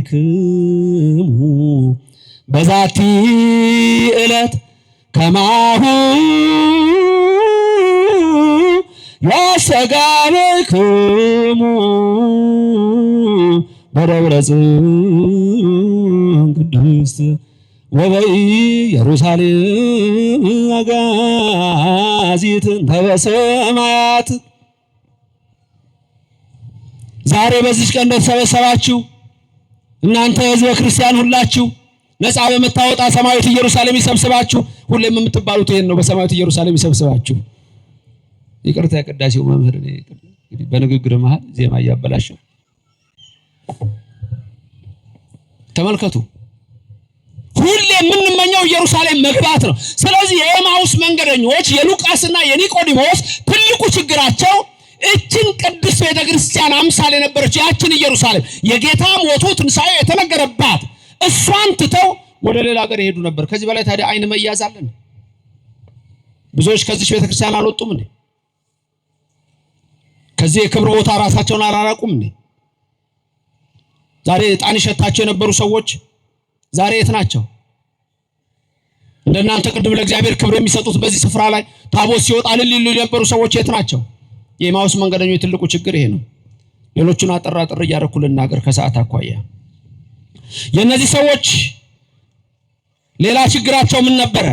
ተጋባይክሙ በዛቲ ዕለት ከማሁ ያስተጋባይክሙ በደብረ ጽዮን ቅድስት ወበኢየሩሳሌም አጋዚት በሰማያት። ዛሬ በዚህ ቀን እንደተሰበሰባችሁ እናንተ ሕዝበ ክርስቲያን ሁላችሁ ነፃ በመታወጣ ሰማያዊት ኢየሩሳሌም ይሰብስባችሁ። ሁሌም የምትባሉት ይሄን ነው፣ በሰማያዊት ኢየሩሳሌም ይሰብስባችሁ። ይቅርታ የቅዳሴው መምህር ነኝ፣ እንግዲህ በንግግር መሃል ዜማ እያበላሸው። ተመልከቱ፣ ሁሌ የምንመኘው ኢየሩሳሌም መግባት ነው። ስለዚህ የኤማውስ መንገደኞች የሉቃስና የኒቆዲሞስ ትልቁ ችግራቸው እችን ቅድስት ቤተክርስቲያን አምሳል የነበረች ያችን ኢየሩሳሌም የጌታ ሞቱ ትንሣኤው የተነገረባት እሷን ትተው ወደ ሌላ ሀገር ይሄዱ ነበር። ከዚህ በላይ ታዲያ አይን መያዝ አለን? ብዙዎች ከዚህ ቤተክርስቲያን አልወጡም እንዴ? ከዚህ የክብር ቦታ ራሳቸውን አላራቁም እንዴ? ዛሬ ዕጣን ይሸታቸው የነበሩ ሰዎች ዛሬ የት ናቸው? እንደናንተ ቅድም ለእግዚአብሔር ክብር የሚሰጡት በዚህ ስፍራ ላይ ታቦት ሲወጣ እልል ይሉ የነበሩ ሰዎች የት ናቸው? የኤማውስ መንገደኞች ትልቁ ችግር ይሄ ነው። ሌሎቹን አጠር እያደረኩ ልናገር ከሰዓት አኳያ። የእነዚህ ሰዎች ሌላ ችግራቸው ምን ነበረ?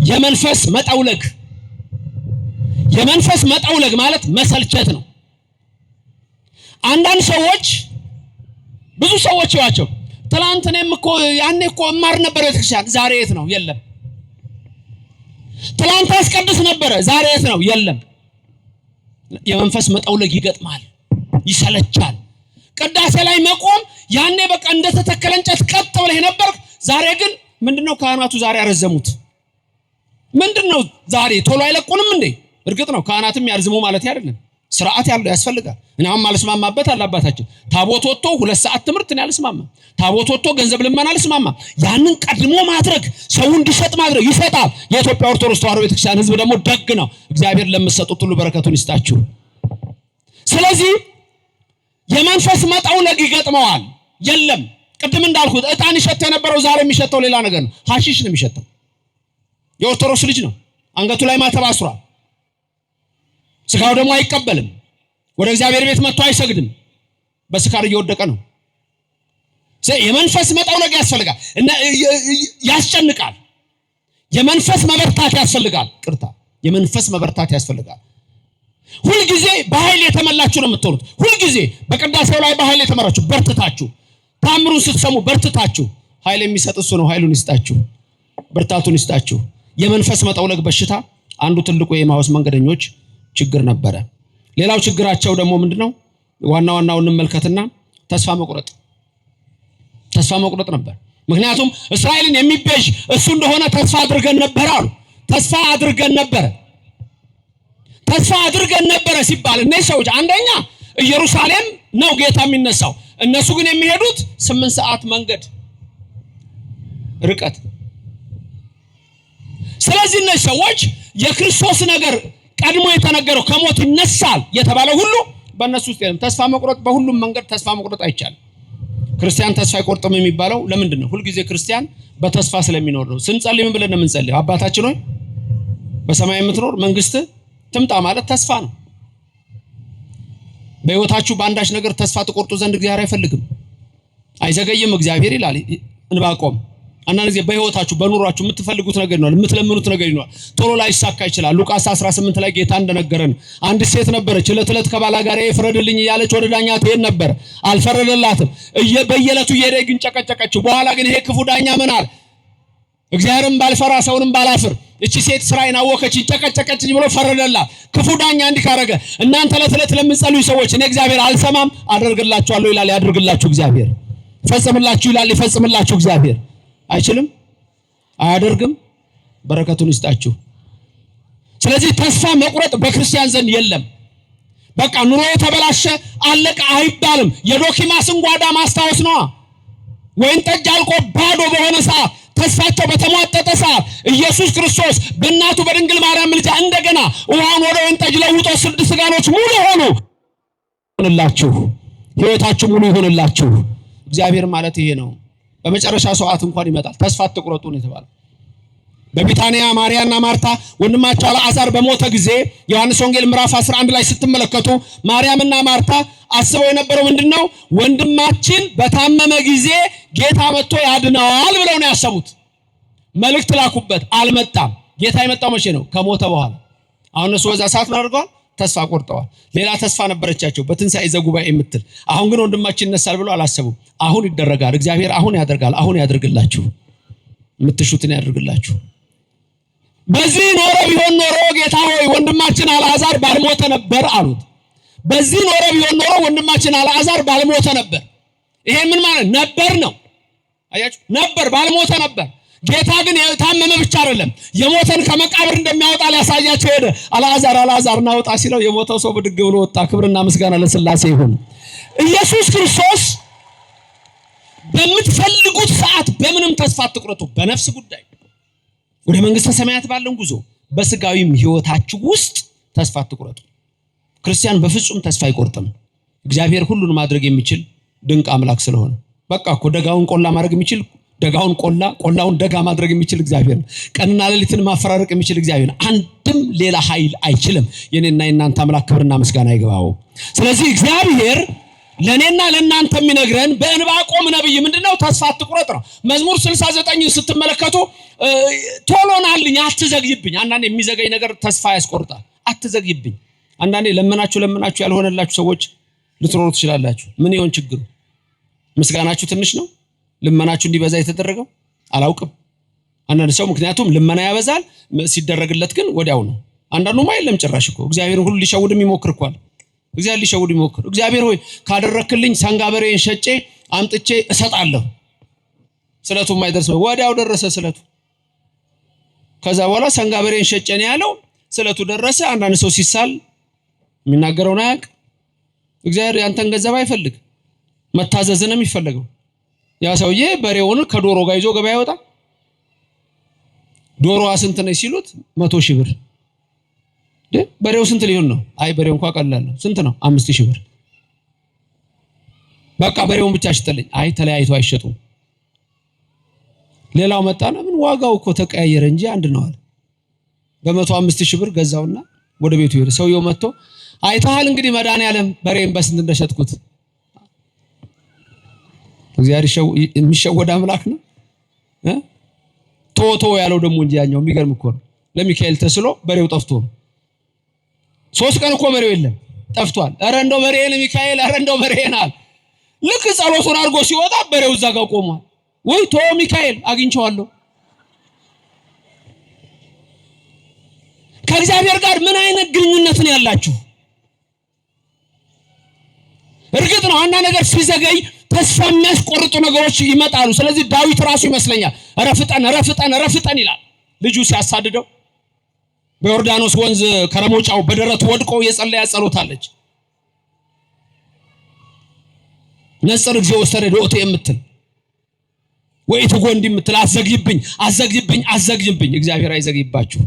የመንፈስ መጠውለግ። የመንፈስ መጠውለግ ማለት መሰልቸት ነው። አንዳንድ ሰዎች ብዙ ሰዎች ይዋቸው ትላንት እኔም እኮ ያኔ እኮ እማር ነበር ቤተክርስቲያን፣ ዛሬ የት ነው? የለም። ትላንት አስቀድስ ነበረ፣ ዛሬ የት ነው? የለም። የመንፈስ መጠውለግ ይገጥማል፣ ይሰለቻል። ቅዳሴ ላይ መቆም ያኔ በቃ እንደተተከለ እንጨት ቀጥ ብለህ ነበር። ዛሬ ግን ምንድነው ካህናቱ ዛሬ ያረዘሙት? ምንድነው ዛሬ ቶሎ አይለቁንም እንዴ? እርግጥ ነው ካህናትም ያርዝሙ ማለት አይደለም። ስርዓት ያለው ያስፈልጋል። እናም አልስማማበት አላባታችን ታቦት ወጥቶ 2 ሰዓት ትምህርት ነው ያልስማማ። ታቦት ወጥቶ ገንዘብ ልመና አልስማማ። ያንን ቀድሞ ማድረግ ሰው እንዲሰጥ ማድረግ ይሰጣል። የኢትዮጵያ ኦርቶዶክስ ተዋሕዶ ቤተክርስቲያን ሕዝብ ደግሞ ደግ ነው። እግዚአብሔር ለምትሰጡት ሁሉ በረከቱን ይስጣችሁ። ስለዚህ የመንፈስ መጠውለግ ይገጥመዋል። የለም ቅድም እንዳልኩት ዕጣን ይሸተው የነበረው ዛሬ የሚሸተው ሌላ ነገር ነው። ሐሺሽ ነው የሚሸተው። የኦርቶዶክስ ልጅ ነው። አንገቱ ላይ ማተብ አስሯል። ስጋው ደግሞ አይቀበልም። ወደ እግዚአብሔር ቤት መጥቶ አይሰግድም። በስካር እየወደቀ ነው። የመንፈስ መጠውለግ ያስፈልጋል እና ያስጨንቃል። የመንፈስ መበርታት ያስፈልጋል። ቅርታ የመንፈስ መበርታት ያስፈልጋል። ሁልጊዜ በኃይል የተመላችሁ ነው የምትሆኑት። ሁልጊዜ በቅዳሴው ላይ በኃይል የተመራችሁ በርትታችሁ፣ ታምሩን ስትሰሙ በርትታችሁ፣ ኃይል የሚሰጥ እሱ ነው። ኃይሉን ይስጣችሁ፣ ብርታቱን ይስጣችሁ። የመንፈስ መጠውለግ በሽታ አንዱ ትልቁ የኤማውስ መንገደኞች ችግር ነበረ። ሌላው ችግራቸው ደግሞ ምንድነው? ዋናውን እንመልከትና ተስፋ መቁረጥ ነበር። ምክንያቱም እስራኤልን የሚቤዥ እሱ እንደሆነ ተስፋ አድርገን ነበር አሉ። ተስፋ አድርገን ነበረ ሲባል እነዚህ ሰዎች አንደኛ ኢየሩሳሌም ነው ጌታ የሚነሳው። እነሱ ግን የሚሄዱት 8 ሰዓት መንገድ ርቀት። ስለዚህ እነዚህ ሰዎች የክርስቶስ ነገር ቀድሞ የተነገረው ከሞት ይነሳል የተባለው ሁሉ በእነሱ ውስጥ የለም። ተስፋ መቁረጥ በሁሉም መንገድ ተስፋ መቁረጥ አይቻልም። ክርስቲያን ተስፋ አይቆርጥም የሚባለው ለምንድን ነው? ሁልጊዜ ክርስቲያን በተስፋ ስለሚኖር ነው። ስንጸልይ ምን ብለን ነው የምንጸልየው? አባታችን ሆይ በሰማይ የምትኖር መንግስት ትምጣ ማለት ተስፋ ነው። በሕይወታችሁ በአንዳች ነገር ተስፋ ትቆርጡ ዘንድ እግዚአብሔር አይፈልግም። አይዘገይም እግዚአብሔር ይላል ዕንባቆም። አንዳንድ ጊዜ በህይወታችሁ በኑሯችሁ የምትፈልጉት ነገር ይኖራል፣ የምትለምኑት ነገር ይኖራል፣ ቶሎ ላይ ይሳካ ይችላል። ሉቃስ 18 ላይ ጌታ እንደነገረን አንድ ሴት ነበረች ዕለት ከባላ ጋር ይፍረድልኝ እያለች ወደ ዳኛ ትሄድ ነበር። አልፈረደላትም። በየዕለቱ እየሄደች ግን ጨቀጨቀችው። በኋላ ግን ይሄ ክፉ ዳኛ ምን አለ? እግዚአብሔርን ባልፈራ ሰውንም ባላፍር እቺ ሴት ስራዬን አወከችኝ ጨቀጨቀችኝ ብሎ ፈረደላት። ክፉ ዳኛ እንዲህ ካረገ እናንተ ዕለት ለምትጸልዩ ሰዎች እኔ እግዚአብሔር አልሰማም አደርግላችኋለሁ ይላል። ያደርግላችሁ እግዚአብሔር። ይፈጽምላችሁ ይላል። ይፈጽምላችሁ እግዚአብሔር። አይችልም? አያደርግም? በረከቱን ይስጣችሁ። ስለዚህ ተስፋ መቁረጥ በክርስቲያን ዘንድ የለም። በቃ ኑሮ ተበላሸ አለቀ አይባልም። የዶኪማስን ጓዳ ማስታወስ ነው። ወይን ጠጅ አልቆ ባዶ በሆነ ሰዓት ተስፋቸው በተሟጠጠ ሰዓት ኢየሱስ ክርስቶስ በእናቱ በድንግል ማርያም ምልጃ እንደገና ውሃን ወደ ወይን ጠጅ ለውጦ 6 ስጋኖች ሙሉ ሆኑ። ይሁንላችሁ፣ ሕይወታችሁ ሙሉ ይሁንላችሁ። እግዚአብሔር ማለት ይሄ ነው። በመጨረሻ ሰዓት እንኳን ይመጣል። ተስፋ አትቁረጡ ነው የተባለው። በቢታንያ ማርያና ማርታ ወንድማቸው አልዓዛር በሞተ ጊዜ ዮሐንስ ወንጌል ምዕራፍ 11 ላይ ስትመለከቱ ማርያምና ማርታ አስበው የነበረው ምንድነው? ወንድማችን በታመመ ጊዜ ጌታ መጥቶ ያድነዋል ብለው ነው ያሰቡት። መልእክት ላኩበት፣ አልመጣም። ጌታ የመጣው መቼ ነው? ከሞተ በኋላ። አሁን እነሱ በዛ ሰዓት ምን አድርገዋል? ተስፋ ቆርጠዋል። ሌላ ተስፋ ነበረቻቸው በትንሣኤ ዘጉባኤ የምትል። አሁን ግን ወንድማችን ይነሳል ብለው አላሰቡም። አሁን ይደረጋል። እግዚአብሔር አሁን ያደርጋል። አሁን ያደርግላችሁ፣ የምትሹትን ያደርግላችሁ። በዚህ ኖሮ ቢሆን ኖሮ ጌታ ሆይ ወንድማችን አልዓዛር ባልሞተ ነበር አሉት። በዚህ ኖሮ ቢሆን ኖሮ ወንድማችን አልዓዛር ባልሞተ ነበር። ይሄ ምን ማለት ነበር ነው? አያችሁ፣ ነበር ባልሞተ ነበር። ጌታ ግን የታመመ ብቻ አይደለም የሞተን ከመቃብር እንደሚያወጣ ሊያሳያቸው ሄደ። አልዓዛር ናውጣ ሲለው የሞተው ሰው ብድግ ብሎ ወጣ። ክብርና ምስጋና ለሥላሴ ይሁን። ኢየሱስ ክርስቶስ በምትፈልጉት ሰዓት በምንም ተስፋ አትቁረጡ። በነፍስ ጉዳይ ወደ መንግስተ ሰማያት ባለን ጉዞ በስጋዊም ህይወታችሁ ውስጥ ተስፋ አትቁረጡ። ክርስቲያን በፍጹም ተስፋ አይቆርጥም። እግዚአብሔር ሁሉን ማድረግ የሚችል ድንቅ አምላክ ስለሆነ በቃ እኮ ደጋውን ቆላ ማድረግ የሚችል ደጋውን ቆላ፣ ቆላውን ደጋ ማድረግ የሚችል እግዚአብሔር ነው። ቀንና ሌሊትን ማፈራረቅ የሚችል እግዚአብሔር ነው። አንድም ሌላ ኃይል አይችልም። የኔና የናንተ አምላክ ክብርና ምስጋና ይግባው። ስለዚህ እግዚአብሔር ለኔና ለናንተ የሚነግረን በዕንባቆም ነብይ ምንድነው? ተስፋ አትቁረጥ ነው። መዝሙር 69 ስትመለከቱ ቶሎናልኝ አትዘግይብኝ። አንዳንዴ የሚዘገይ ነገር ተስፋ ያስቆርጣል። አትዘግይብኝ። አንዳንዴ ለምናችሁ ያልሆነላችሁ ሰዎች ልትኖሩ ትችላላችሁ። ምን ይሆን ችግሩ? ምስጋናችሁ ትንሽ ነው? ልመናችሁ እንዲበዛ የተደረገው አላውቅም። አንዳንድ ሰው ምክንያቱም ልመና ያበዛል ሲደረግለት ግን ወዲያው ነው። አንዳንዱማ የለም ጭራሽ እኮ እግዚአብሔርን ሁሉ ሊሸውድም ይሞክርኳል። እግዚአብሔር ሊሸውድ ይሞክር። እግዚአብሔር ሆይ ካደረክልኝ ሰንጋበሬን ሸጬ አምጥቼ እሰጣለሁ። ስለቱ ማይደርስ ወዲያው ደረሰ ስለቱ። ከዛ በኋላ ሰንጋበሬን ሸጬ ነው ያለው፣ ስለቱ ደረሰ። አንዳንድ ሰው ሲሳል የሚናገረውን አያውቅ። እግዚአብሔር ያንተን ገንዘብ አይፈልግ፣ መታዘዝን የሚፈልገው። ያ ሰውዬ በሬውን ከዶሮ ጋር ይዞ ገበያ ይወጣ። ዶሮዋ ስንት ነው ሲሉት 100,000 ብር። በሬው ስንት ሊሆን ነው? አይ በሬው እንኳን ቀላል ነው። ስንት ነው? 5,000 ብር። በቃ በሬውን ብቻ ሽጥልኝ። አይ ተለያይቶ አይሸጡም። ሌላው መጣና ምን ዋጋው እኮ ተቀያየረ እንጂ አንድ ነው አለ። በ105,000 ብር ገዛውና ወደ ቤቱ ሄደ። ሰውየው መጥቶ አይተሃል እንግዲህ መድኃኒዓለም በሬን በስንት እንደሸጥኩት። እግዚአብሔር የሚሸወድ አምላክ ነው። ቶቶ ያለው ደግሞ እንጂ ያኛው የሚገርም እኮ ነው። ለሚካኤል ተስሎ በሬው ጠፍቶ ነው። 3 ቀን እኮ በሬው የለም ጠፍቷል። ኧረ እንደው በሬን ሚካኤል፣ ኧረ እንደው በሬን አለ። ልክ ጸሎቱን አድርጎ ሲወጣ በሬው እዛ ጋር ቆሟል። ወይ ቶ ሚካኤል አግኝቼዋለሁ። ከእግዚአብሔር ጋር ምን አይነት ግንኙነት ነው ያላችሁ? እርግጥ ነው አንድ ነገር ሲዘገይ ተስፋ የሚያስቆርጡ ነገሮች ይመጣሉ። ስለዚህ ዳዊት ራሱ ይመስለኛል ረፍጠን ይላል። ልጁ ሲያሳድደው በዮርዳኖስ ወንዝ ከረሞጫው በደረቱ ወድቆ የጸለየ ጸሎታለች። ነጽር ጊዜ ወሰደ ዶቴ የምትል ወይ ተጎንዲ የምትል አዘግይብኝ። እግዚአብሔር አይዘግይባችሁ፣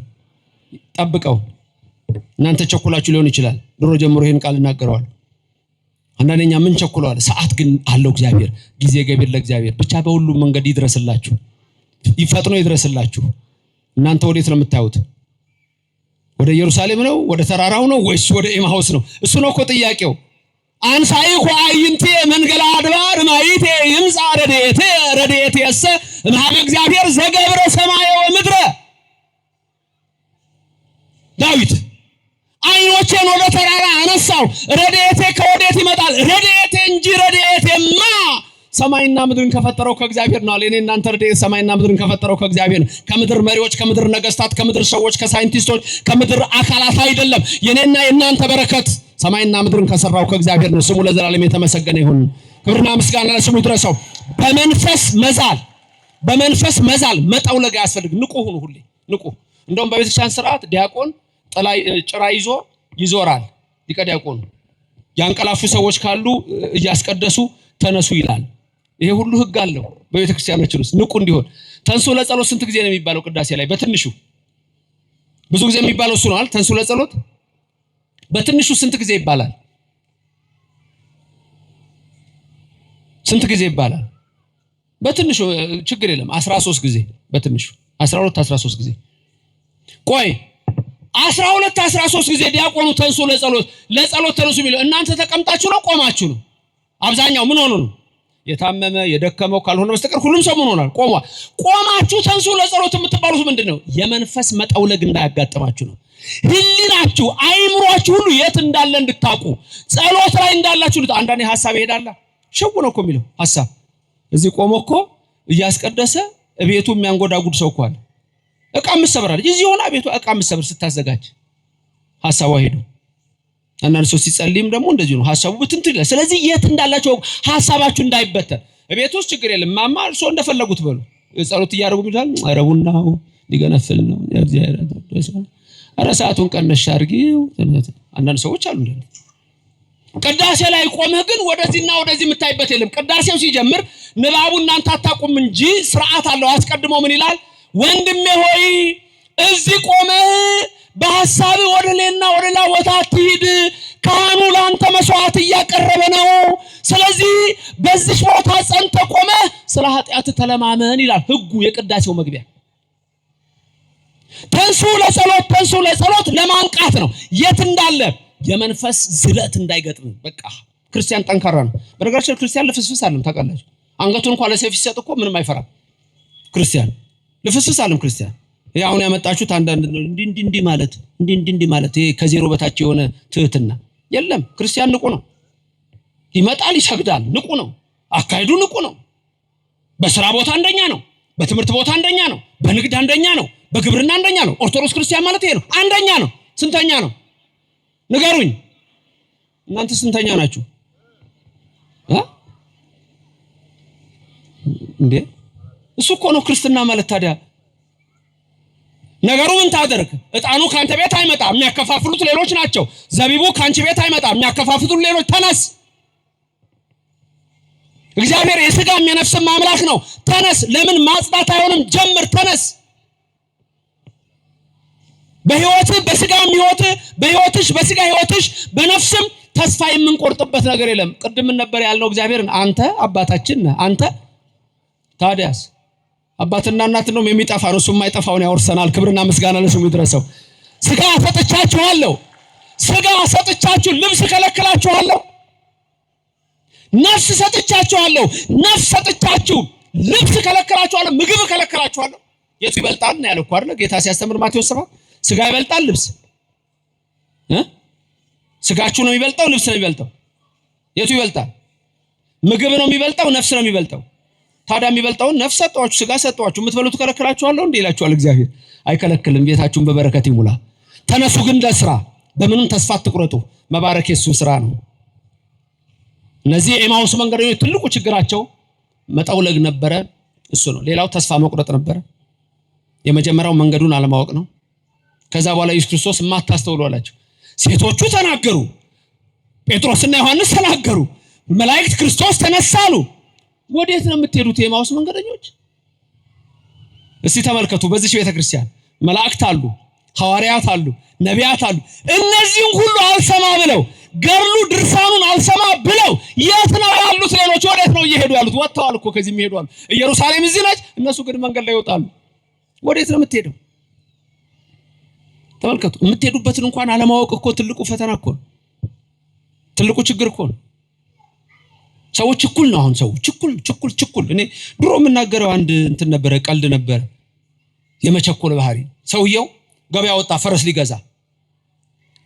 ጠብቀው። እናንተ ቸኩላችሁ ሊሆን ይችላል። ድሮ ጀምሮ ይሄን ቃል እናገረዋል። አንዳንደኛ ምን ቸኩለዋል? ሰዓት ግን አለው እግዚአብሔር። ጊዜ ገቢር ለእግዚአብሔር። ብቻ በሁሉም መንገድ ይድረስላችሁ፣ ይፈጥኖ ይድረስላችሁ። እናንተ ወዴት ነው የምታዩት? ወደ ኢየሩሳሌም ነው? ወደ ተራራው ነው? ወይስ ወደ ኤማሁስ ነው? እሱ ነው እኮ ጥያቄው። አንሳይኩ አይንቴ መንገላ አድባር ማይቴ ይምጻ ረድኤቴ የሰ እምኀበ እግዚአብሔር ዘገብረ ሰማየ ወምድረ ዳዊት ዓይኖቼን ወደ ተራራ አነሳው ረድኤቴ ከወዴት ይመጣል? ረድኤቴ እንጂ ረድኤቴማ ሰማይና ምድርን ከፈጠረው ከእግዚአብሔር ነው። ለኔ እናንተ ረድኤት ሰማይና ምድርን ከፈጠረው ከእግዚአብሔር ነው። ከምድር መሪዎች፣ ከምድር ነገስታት፣ ከምድር ሰዎች፣ ከሳይንቲስቶች፣ ከምድር አካላት አይደለም። የኔና የእናንተ በረከት ሰማይና ምድርን ከሰራው ከእግዚአብሔር ነው። ስሙ ለዘላለም የተመሰገነ ይሁን። ክብርና ምስጋና ለስሙ ይድረሰው። በመንፈስ መዛል መጠውለግ አያስፈልግም። ንቁ ሁኑ፣ ሁሌ ንቁ። እንደውም በቤተክርስቲያን ስርዓት ዲያቆን ጭራ ይዞ ይዞራል። ሊቀ ዲያቆኑ ያንቀላፉ ሰዎች ካሉ እያስቀደሱ ተነሱ ይላል። ይሄ ሁሉ ህግ አለው በቤተክርስቲያናችን ውስጥ ንቁ እንዲሆን። ተንሱ ለጸሎት ስንት ጊዜ ነው የሚባለው ቅዳሴ ላይ? በትንሹ ብዙ ጊዜ የሚባለው እሱ ነው አይደል? ተንሱ ለጸሎት በትንሹ ስንት ጊዜ ይባላል? ስንት ጊዜ ይባላል? በትንሹ ችግር የለም 13 ጊዜ በትንሹ 12 13 ጊዜ። ቆይ 12 13 ጊዜ ዲያቆኑ ተንሱ ለጸሎት ተነሱ የሚለው እናንተ ተቀምጣችሁ ነው ቆማችሁ ነው? አብዛኛው ምን ሆኖ ነው? የታመመ የደከመው ካልሆነ በስተቀር ሁሉም ሰው ምን ሆኗል? ቆማችሁ ተንሱ ለጸሎት የምትባሉት ምንድነው? የመንፈስ መጠውለግ እንዳያጋጥማችሁ ነው። ህሊናችሁ አይምሯችሁ ሁሉ የት እንዳለ እንድታውቁ ጸሎት ላይ እንዳላችሁ አንዳንዴ ሐሳብ ይሄዳል። ሽው ነው እኮ የሚለው ሐሳብ እዚህ ቆሞ እኮ እያስቀደሰ እቤቱ የሚያንጎዳጉድ ሰው እኮ አለ። እቃ ምሰበራለች እዚህ ሆና ቤቱ እቃ ምሰበር ስታዘጋጅ ሐሳቡ ሄዱ። አንዳንድ ሰው ሲጸልይም ደግሞ እንደዚህ ነው ሐሳቡ ብትንት ይላል። ስለዚህ የት እንዳላችሁ ሐሳባችሁ እንዳይበተን ቤት ውስጥ ችግር የለም ማማ እርሶ እንደፈለጉት በሉ። ጸሎት እያደረጉ ይላል ረቡናው ሊገነፍል ነው እግዚአብሔር ተደሰነ አራሳቱን ቀነሽ አድርጊው። አንዳንድ ሰዎች አሉ እንደዚህ ቅዳሴ ላይ ቆመህ ግን ወደዚህና ወደዚህ የምታይበት የለም። ቅዳሴው ሲጀምር ንባቡ እናንተ አታውቁም እንጂ ስርዓት አለው። አስቀድሞ ምን ይላል? ወንድሜ ሆይ እዚህ ቆመህ በሐሳብ ወደ ሌላ ቦታ አትሂድ፣ ካህኑ ላንተ መስዋዕት እያቀረበ ነው። ስለዚህ በዚህ ቦታ ጸንተህ ቆመህ ስለ ኃጢአት ተለማመን ይላል ህጉ። የቅዳሴው መግቢያ ተንሱ ለጸሎት ለማንቃት ነው። የት እንዳለ የመንፈስ ዝለት እንዳይገጥም። በቃ ክርስቲያን ጠንካራ ነው። በነገራችን ክርስቲያን ለፍስፍስ አለም ታውቃላችሁ። አንገቱን እንኳን ለሰይፍ ሲሰጥ እኮ ምንም አይፈራም ክርስቲያን። ለፍስፍስ አለም ክርስቲያን አሁን ያመጣችሁት አንዳንድ እንዲህ ማለት ይሄ ከዜሮ በታች የሆነ ትህትና የለም። ክርስቲያን ንቁ ነው። ይመጣል ይሰግዳል፣ ንቁ ነው። አካሄዱ ንቁ ነው። በስራ ቦታ አንደኛ ነው። በትምህርት ቦታ አንደኛ ነው። በንግድ አንደኛ ነው። በግብርና አንደኛ ነው። ኦርቶዶክስ ክርስቲያን ማለት ይሄ ነው። አንደኛ ነው። ስንተኛ ነው ንገሩኝ? እናንተ ስንተኛ ናችሁ? እንዴ እሱ እኮ ነው ክርስትና ማለት። ታዲያ ነገሩ ምን ታደርግ? እጣኑ ካንተ ቤት አይመጣም፣ የሚያከፋፍሉት ሌሎች ናቸው። ዘቢቡ ካንቺ ቤት አይመጣም፣ የሚያከፋፍሉት ሌሎች። ተነስ፣ እግዚአብሔር የሥጋም የነፍስም አምላክ ነው። ተነስ። ለምን ማጽዳት አይሆንም? ጀምር፣ ተነስ። በህይወትህ በስጋም ህይወትህ በህይወትሽ በስጋ ህይወትሽ በነፍስም ተስፋ የምንቆርጥበት ነገር የለም። ቅድም ነበር ያልነው እግዚአብሔርን አንተ አባታችን ነህ። አንተ ታዲያስ አባትና እናት ነው የሚጠፋ ነው፣ እሱ የማይጠፋውን ያወርሰናል። ክብርና ምስጋና ለስሙ ይድረሰው። ስጋ ሰጥቻችኋለሁ፣ ስጋ ሰጥቻችሁ ልብስ ከለክላችኋለሁ። ነፍስ ሰጥቻችኋለሁ፣ ነፍስ ሰጥቻችሁ ልብስ ከለክላችኋለሁ፣ ምግብ ከለክላችኋለሁ። የቱ ይበልጣል ነው ያለው አይደል ጌታ ሲያስተምር ማቴዎስ 7። ስጋ ይበልጣል ልብስ? ስጋችሁ ነው የሚበልጠው ልብስ ነው የሚበልጠው? የቱ ይበልጣል? ምግብ ነው የሚበልጠው ነፍስ ነው የሚበልጠው? ታዲያ የሚበልጠውን ነፍስ ሰጣችሁ ስጋ ሰጣችሁ የምትበሉት ከለክላችኋለሁ እንዴ ይላችኋል እግዚአብሔር። አይከለክልም፣ ቤታችሁን በበረከት ይሙላ። ተነሱ ግን ለስራ፣ በምንም ተስፋ አትቁረጡ። መባረክ የሱ ስራ ነው። እነዚህ ኤማውስ መንገደኞች ትልቁ ችግራቸው መጠውለግ ነበረ፣ እሱ ነው። ሌላው ተስፋ መቁረጥ ነበረ። የመጀመሪያው መንገዱን አለማወቅ ነው። ከዛ በኋላ ኢየሱስ ክርስቶስ ማታስተውሉ አላቸው። ሴቶቹ ተናገሩ፣ ጴጥሮስና ዮሐንስ ተናገሩ፣ መላእክት ክርስቶስ ተነሳሉ። ወዴት ነው የምትሄዱት የኤማውስ መንገደኞች? እስቲ ተመልከቱ። በዚህ ቤተክርስቲያን መላእክት አሉ፣ ሐዋርያት አሉ፣ ነቢያት አሉ። እነዚህን ሁሉ አልሰማ ብለው ገርሉ ድርሳኑን አልሰማ ብለው የት ነው ያሉት? ሌሎች ወዴት ነው እየሄዱ ያሉት? ወጥተዋል እኮ ከዚህ የሚሄዱ አሉ። ኢየሩሳሌም እዚህ ነች፣ እነሱ ግን መንገድ ላይ ይወጣሉ። ወዴት ነው የምትሄደው? ተመልከቱ። የምትሄዱበትን እንኳን አለማወቅ እኮ ትልቁ ፈተና እኮ ነው። ትልቁ ችግር እኮ ነው። ሰው ችኩል ነው። አሁን ሰው ችኩል እኔ ድሮ የምናገረው አንድ እንትን ነበረ፣ ቀልድ ነበረ። የመቸኮል ባህሪ። ሰውየው ገበያ ወጣ ፈረስ ሊገዛ።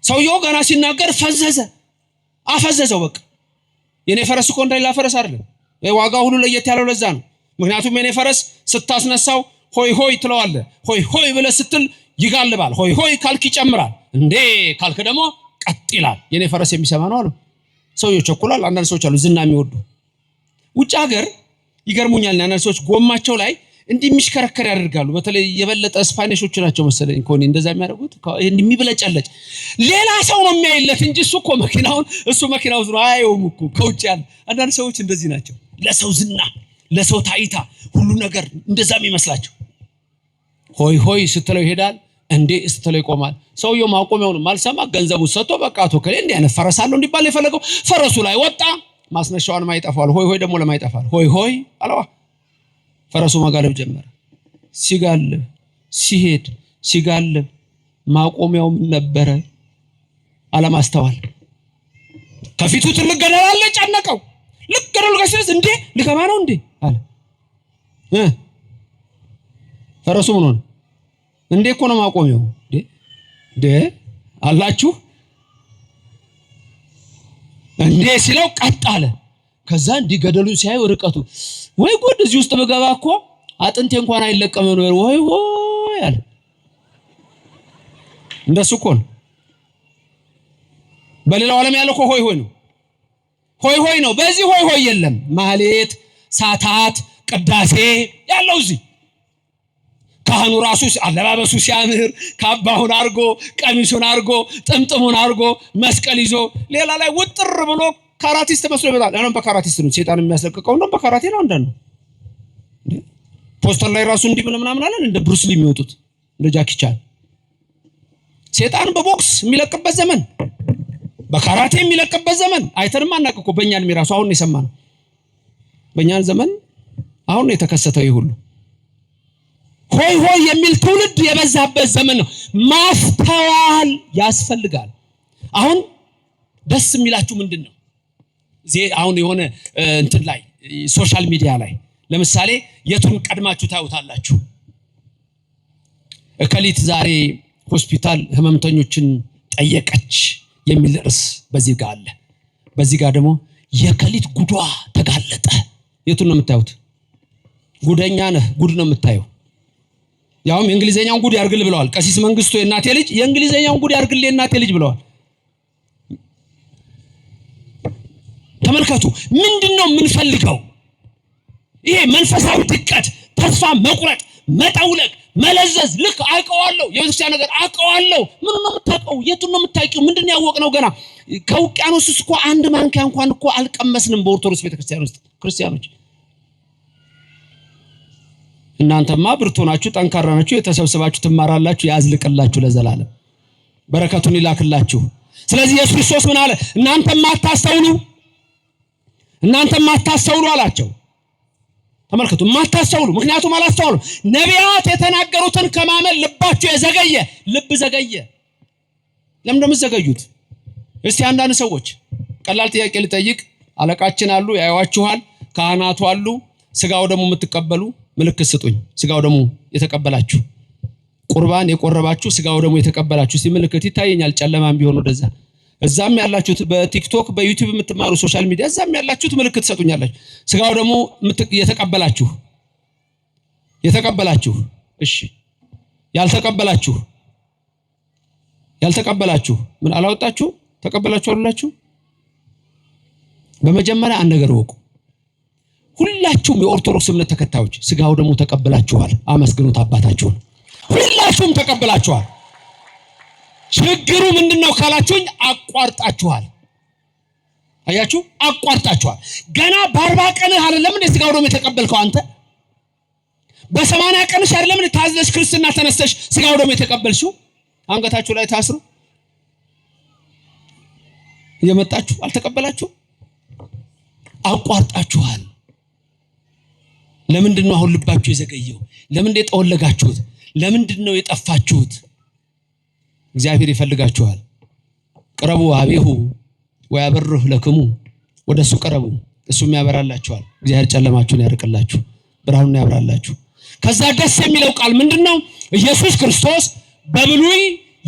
ሰውየው ገና ሲናገር አፈዘዘው። በቃ የኔ ፈረስ እኮ እንዳይላ ፈረስ አይደለም፣ ዋጋው ሁሉ ለየት ያለው ለዛ ነው። ምክንያቱም የኔ ፈረስ ስታስነሳው ሆይ ሆይ ትለዋለህ። ሆይ ሆይ ብለህ ስትል ይጋልባል። ሆይ ሆይ ካልክ ይጨምራል። እንዴ ካልክ ደግሞ ቀጥ ይላል። የኔ ፈረስ የሚሰማ ነው አለ። ሰውየው ቸኩሏል። አንዳንድ ሰዎች አሉ ዝና የሚወዱ ውጭ ሀገር ይገርሙኛል። አንዳንድ ሰዎች ጎማቸው ላይ እንዲህ የሚሽከረከር ያደርጋሉ። በተለይ የበለጠ ስፓኒሾች ናቸው መሰለኝ ኮኒ እንደዛ የሚያደርጉት። እንዲህ የሚብለጨለጭ ሌላ ሰው ነው የሚያይለት እንጂ እሱ እኮ መኪናው ነው አያየውም እኮ ከውጭ ያለ። አንዳንድ ሰዎች እንደዚህ ናቸው። ለሰው ዝና፣ ለሰው ታይታ ሁሉ ነገር እንደዛም ይመስላቸው። ሆይ ሆይ ስትለው ይሄዳል፣ እንዴ ስትለው ይቆማል። ሰውየው ማቆሚያውን ማልሰማ ገንዘቡ ሰጥቶ በቃ አቶ ከሌ እንዲህ አይነት ፈረስ አለው እንዲባል የፈለገው ፈረሱ ላይ ወጣ። ማስነሻውን ማይጠፋል። ሆይ ሆይ ደግሞ ለማይጠፋል ሆይ ሆይ አለዋ። ፈረሱ መጋለብ ጀመረ። ሲጋልብ ሲሄድ ሲጋልብ ማቆሚያው ነበረ አለማስተዋል። ከፊቱ ትልቅ ገደል አለ፣ ጨነቀው። ልክ ገደሉ ጋር ሲደርስ እንዴ ልገባ ነው እንዴ አለ። ፈረሱ ምን ሆነ? እንዴ እኮ ነው ማቆሚያው እንዴ አላችሁ እንዴ ሲለው ቀጥ አለ። ከዛ እንዲህ ገደሉን ሲያዩ ርቀቱ ወይ ጉድ እዚህ ውስጥ በገባ እኮ አጥንቴ እንኳን አይለቀም ነው ወይ ወይ አለ። እንደሱ እኮ ነው። በሌላው ዓለም ያለው እኮ ሆይ ሆይ ነው፣ ሆይ ሆይ ነው። በዚህ ሆይ ሆይ የለም። ማህሌት፣ ሳታት፣ ቅዳሴ ያለው እዚህ ካህኑ ራሱ አለባበሱ ሲያምር ካባውን አርጎ ቀሚሱን አርጎ ጥምጥሙን አርጎ መስቀል ይዞ ሌላ ላይ ውጥር ብሎ ካራቲስት መስሎ ይመጣል። አሁን በካራቲስት ነው ሴጣን የሚያስለቅቀው ነው። በካራቴ ነው አንዳንዱ ፖስተር ላይ ራሱ እንዲህ ምናምን አለን እንደ ብሩስ ሊ የሚወጡት እንደ ጃኪ ቻን። ሴጣን በቦክስ የሚለቅበት ዘመን፣ በካራቴ የሚለቅበት ዘመን አይተንም አናውቅ እኮ። በእኛን የሚራሱ አሁን የሰማነው በእኛን ዘመን አሁን ነው የተከሰተው። ይሄ ሁሉ ሆይ ሆይ የሚል ትውልድ የበዛበት ዘመን ነው። ማስተዋል ያስፈልጋል። አሁን ደስ የሚላችሁ ምንድነው? አሁን የሆነ እንትን ላይ ሶሻል ሚዲያ ላይ ለምሳሌ የቱን ቀድማችሁ ታዩታላችሁ? እከሊት ዛሬ ሆስፒታል ህመምተኞችን ጠየቀች የሚል ርዕስ በዚህ ጋር አለ። በዚህ ጋር ደግሞ የከሊት ጉዷ ተጋለጠ። የቱን ነው የምታዩት? ጉደኛ ነህ ጉድ ነው የምታየው። ያውም የእንግሊዘኛውን ጉድ ያርግል ብለዋል ቀሲስ መንግስቱ የእናቴ ልጅ። የእንግሊዘኛውን ጉድ ያርግል የእናቴ ልጅ ብለዋል። ተመልከቱ። ምንድነው የምንፈልገው? ይሄ መንፈሳዊ ድቀት፣ ተስፋ መቁረጥ፣ መጠውለቅ፣ መለዘዝ። ልክ አውቀዋለሁ የቤተክርስቲያን ነገር አውቀዋለሁ። ምን ነው የምታውቀው? የቱን ነው የምታውቂው? ምንድነው ያወቅነው? ገና ከውቅያኖስ ውስጥ እኮ አንድ ማንኪያ እንኳን እኮ አልቀመስንም በኦርቶዶክስ ቤተክርስቲያን ውስጥ ክርስቲያኖች። እናንተማ ብርቱ ናችሁ፣ ጠንካራ ናችሁ፣ የተሰብስባችሁ ትማራላችሁ፣ ያዝልቅላችሁ ለዘላለም በረከቱን ይላክላችሁ። ስለዚህ ኢየሱስ ክርስቶስ ምን አለ? እናንተም ማታስተውሉ አላቸው። ተመልከቱ፣ ማታስተውሉ። ምክንያቱም አላስተውሉ። ነቢያት የተናገሩትን ከማመን ልባችሁ የዘገየ ልብ ዘገየ። ለምን እንደምትዘገዩት? እስቲ አንዳንድ ሰዎች ቀላል ጥያቄ ልጠይቅ። አለቃችን አሉ፣ ያዩዋችኋል፣ ካህናቱ አሉ፣ ስጋው ደግሞ የምትቀበሉ ምልክት ስጡኝ። ስጋው ደግሞ የተቀበላችሁ ቁርባን የቆረባችሁ ስጋው ደግሞ የተቀበላችሁ እስቲ ምልክት ይታየኛል። ጨለማም ቢሆን ወደዛ እዛም ያላችሁት በቲክቶክ በዩቲዩብ የምትማሩ ሶሻል ሚዲያ እዛም ያላችሁት ምልክት ሰጡኛላችሁ። ስጋው ደግሞ የተቀበላችሁ እሺ፣ ያልተቀበላችሁ ምን አላወጣችሁ? ተቀበላችሁ አሉላችሁ። በመጀመሪያ አንድ ነገር ወቁ። ሁላችሁም የኦርቶዶክስ እምነት ተከታዮች ስጋው ደግሞ ተቀበላችኋል። አመስግኑት አባታችሁን። ሁላችሁም ተቀበላችኋል። ችግሩ ምንድነው ካላችሁኝ፣ አቋርጣችኋል። አያችሁ፣ አቋርጣችኋል። ገና በ40 ቀንህ አይደለም እንደ ስጋው ደግሞ የተቀበልከው አንተ። በ80 ቀንሽ አይደለም እንደ ታዘሽ ክርስትና ተነስተሽ ስጋው ደግሞ የተቀበልሽው። አንገታችሁ ላይ ታስሩ እየመጣችሁ አልተቀበላችሁ፣ አቋርጣችኋል። ለምንድነው አሁን ልባችሁ የዘገየው? ለምንድነው የጠወለጋችሁት? ለምንድነው የጠፋችሁት? እግዚአብሔር ይፈልጋችኋል። ቅረቡ አቤሁ ወያበርህ ለክሙ፣ ወደሱ ቀረቡ እሱም ያበራላችኋል። እግዚአብሔር ጨለማችሁን ያርቅላችሁ፣ ብርሃኑን ያብራላችሁ። ከዛ ደስ የሚለው ቃል ምንድነው? ኢየሱስ ክርስቶስ በብሉይ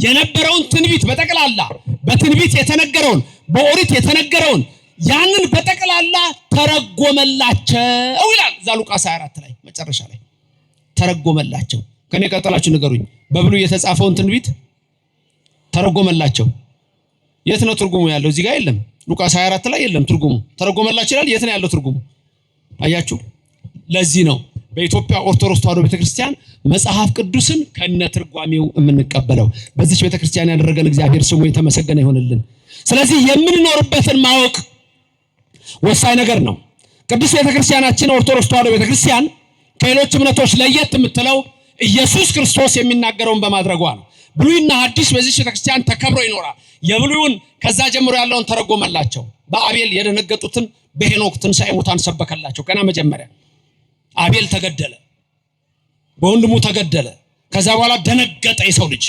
የነበረውን ትንቢት በጠቅላላ በትንቢት የተነገረውን በኦሪት የተነገረውን ያንን በጠቅላላ ተረጎመላቸው ይላል እዛ ሉቃስ 24 ላይ መጨረሻ ላይ ተረጎመላቸው። ከኔ ቀጥላችሁ ንገሩኝ፣ በብሉይ የተጻፈውን ትንቢት ተረጎመላቸው። የት ነው ትርጉሙ ያለው? እዚህ ጋር የለም። ሉቃስ 24 ላይ የለም ትርጉሙ። ተረጎመላቸው ይላል። የት ነው ያለው ትርጉሙ? አያችሁ። ለዚህ ነው በኢትዮጵያ ኦርቶዶክስ ተዋሕዶ ቤተክርስቲያን መጽሐፍ ቅዱስን ከነ ትርጓሜው የምንቀበለው። በዚህ ቤተክርስቲያን ያደረገን እግዚአብሔር ስሙ የተመሰገነ ይሁንልን። ስለዚህ የምንኖርበትን ማወቅ ወሳኝ ነገር ነው። ቅዱስ ቤተክርስቲያናችን ኦርቶዶክስ ተዋሕዶ ቤተክርስቲያን ከሌሎች እምነቶች ለየት የምትለው ኢየሱስ ክርስቶስ የሚናገረውን በማድረጓ ነው። ብሉይና ሐዲስ በዚህ ቤተክርስቲያን ተከብሮ ይኖራል። የብሉይን ከዛ ጀምሮ ያለውን ተረጎመላቸው። በአቤል የደነገጡትን በሄኖክ ትንሣኤ ሙታን ሰበከላቸው። ገና መጀመሪያ አቤል ተገደለ፣ በወንድሙ ተገደለ። ከዛ በኋላ ደነገጠ የሰው ልጅ።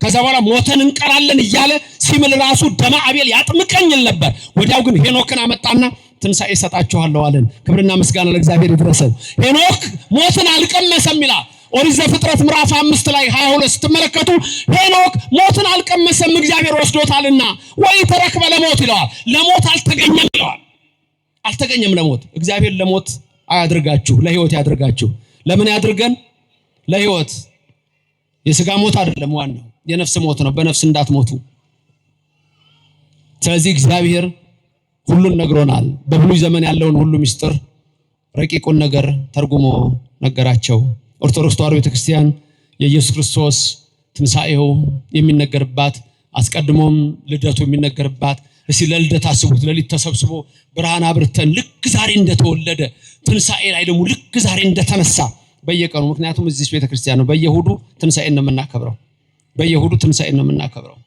ከዛ በኋላ ሞተን እንቀራለን እያለ ሲምል ራሱ ደማ አቤል ያጥምቀኝል ነበር። ወዲያው ግን ሄኖክን አመጣና ትንሣኤ ሰጣችኋለሁ አለን። ክብርና ምስጋና ለእግዚአብሔር ይድረሰው። ሄኖክ ሞትን አልቀመሰም ይላል ኦሪት ዘፍጥረት ምዕራፍ 5 ላይ 22 ስትመለከቱ ሄኖክ ሞትን አልቀመሰም እግዚአብሔር ወስዶታልና ወይ ተረክበ ለሞት ይለዋል። ለሞት አልተገኘም ይለዋል። አልተገኘም ለሞት። እግዚአብሔር ለሞት አያድርጋችሁ፣ ለህይወት ያድርጋችሁ። ለምን ያድርገን? ለህይወት። የሥጋ ሞት አይደለም ዋናው፣ የነፍስ ሞት ነው። በነፍስ እንዳትሞቱ። ስለዚህ እግዚአብሔር ሁሉን ነግሮናል። በብሉይ ዘመን ያለውን ሁሉ ምስጢር ረቂቁን ነገር ተርጉሞ ነገራቸው። ኦርቶዶክስ ተዋሕዶ ቤተክርስቲያን የኢየሱስ ክርስቶስ ትንሣኤው የሚነገርባት አስቀድሞም ልደቱ የሚነገርባት። እስቲ ለልደት አስቡት። ለሊት ተሰብስቦ ብርሃን አብርተን ልክ ዛሬ እንደተወለደ ትንሣኤ ላይ ደግሞ ልክ ዛሬ እንደተነሳ በየቀኑ። ምክንያቱም እዚህ ቤተክርስቲያን ነው በየሁዱ ትንሣኤን ነው የምናከብረው። በየሁዱ ትንሣኤን ነው የምናከብረው።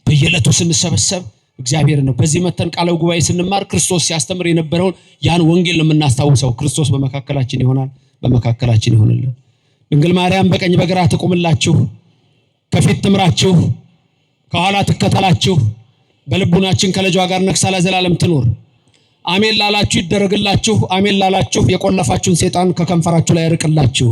በየዕለቱ ስንሰበሰብ እግዚአብሔር ነው። በዚህ መተን ቃለ ጉባኤ ስንማር ክርስቶስ ሲያስተምር የነበረውን ያን ወንጌል ነው የምናስታውሰው። ክርስቶስ በመካከላችን ይሆናል፣ በመካከላችን ይሆንልን። ድንግል ማርያም በቀኝ በግራ ትቁምላችሁ፣ ከፊት ትምራችሁ፣ ከኋላ ትከተላችሁ። በልቡናችን ከልጇ ጋር ነግሳ ለዘላለም ትኑር። አሜን ላላችሁ ይደረግላችሁ። አሜን ላላችሁ የቆለፋችሁን ሰይጣን ከከንፈራችሁ ላይ ያርቅላችሁ።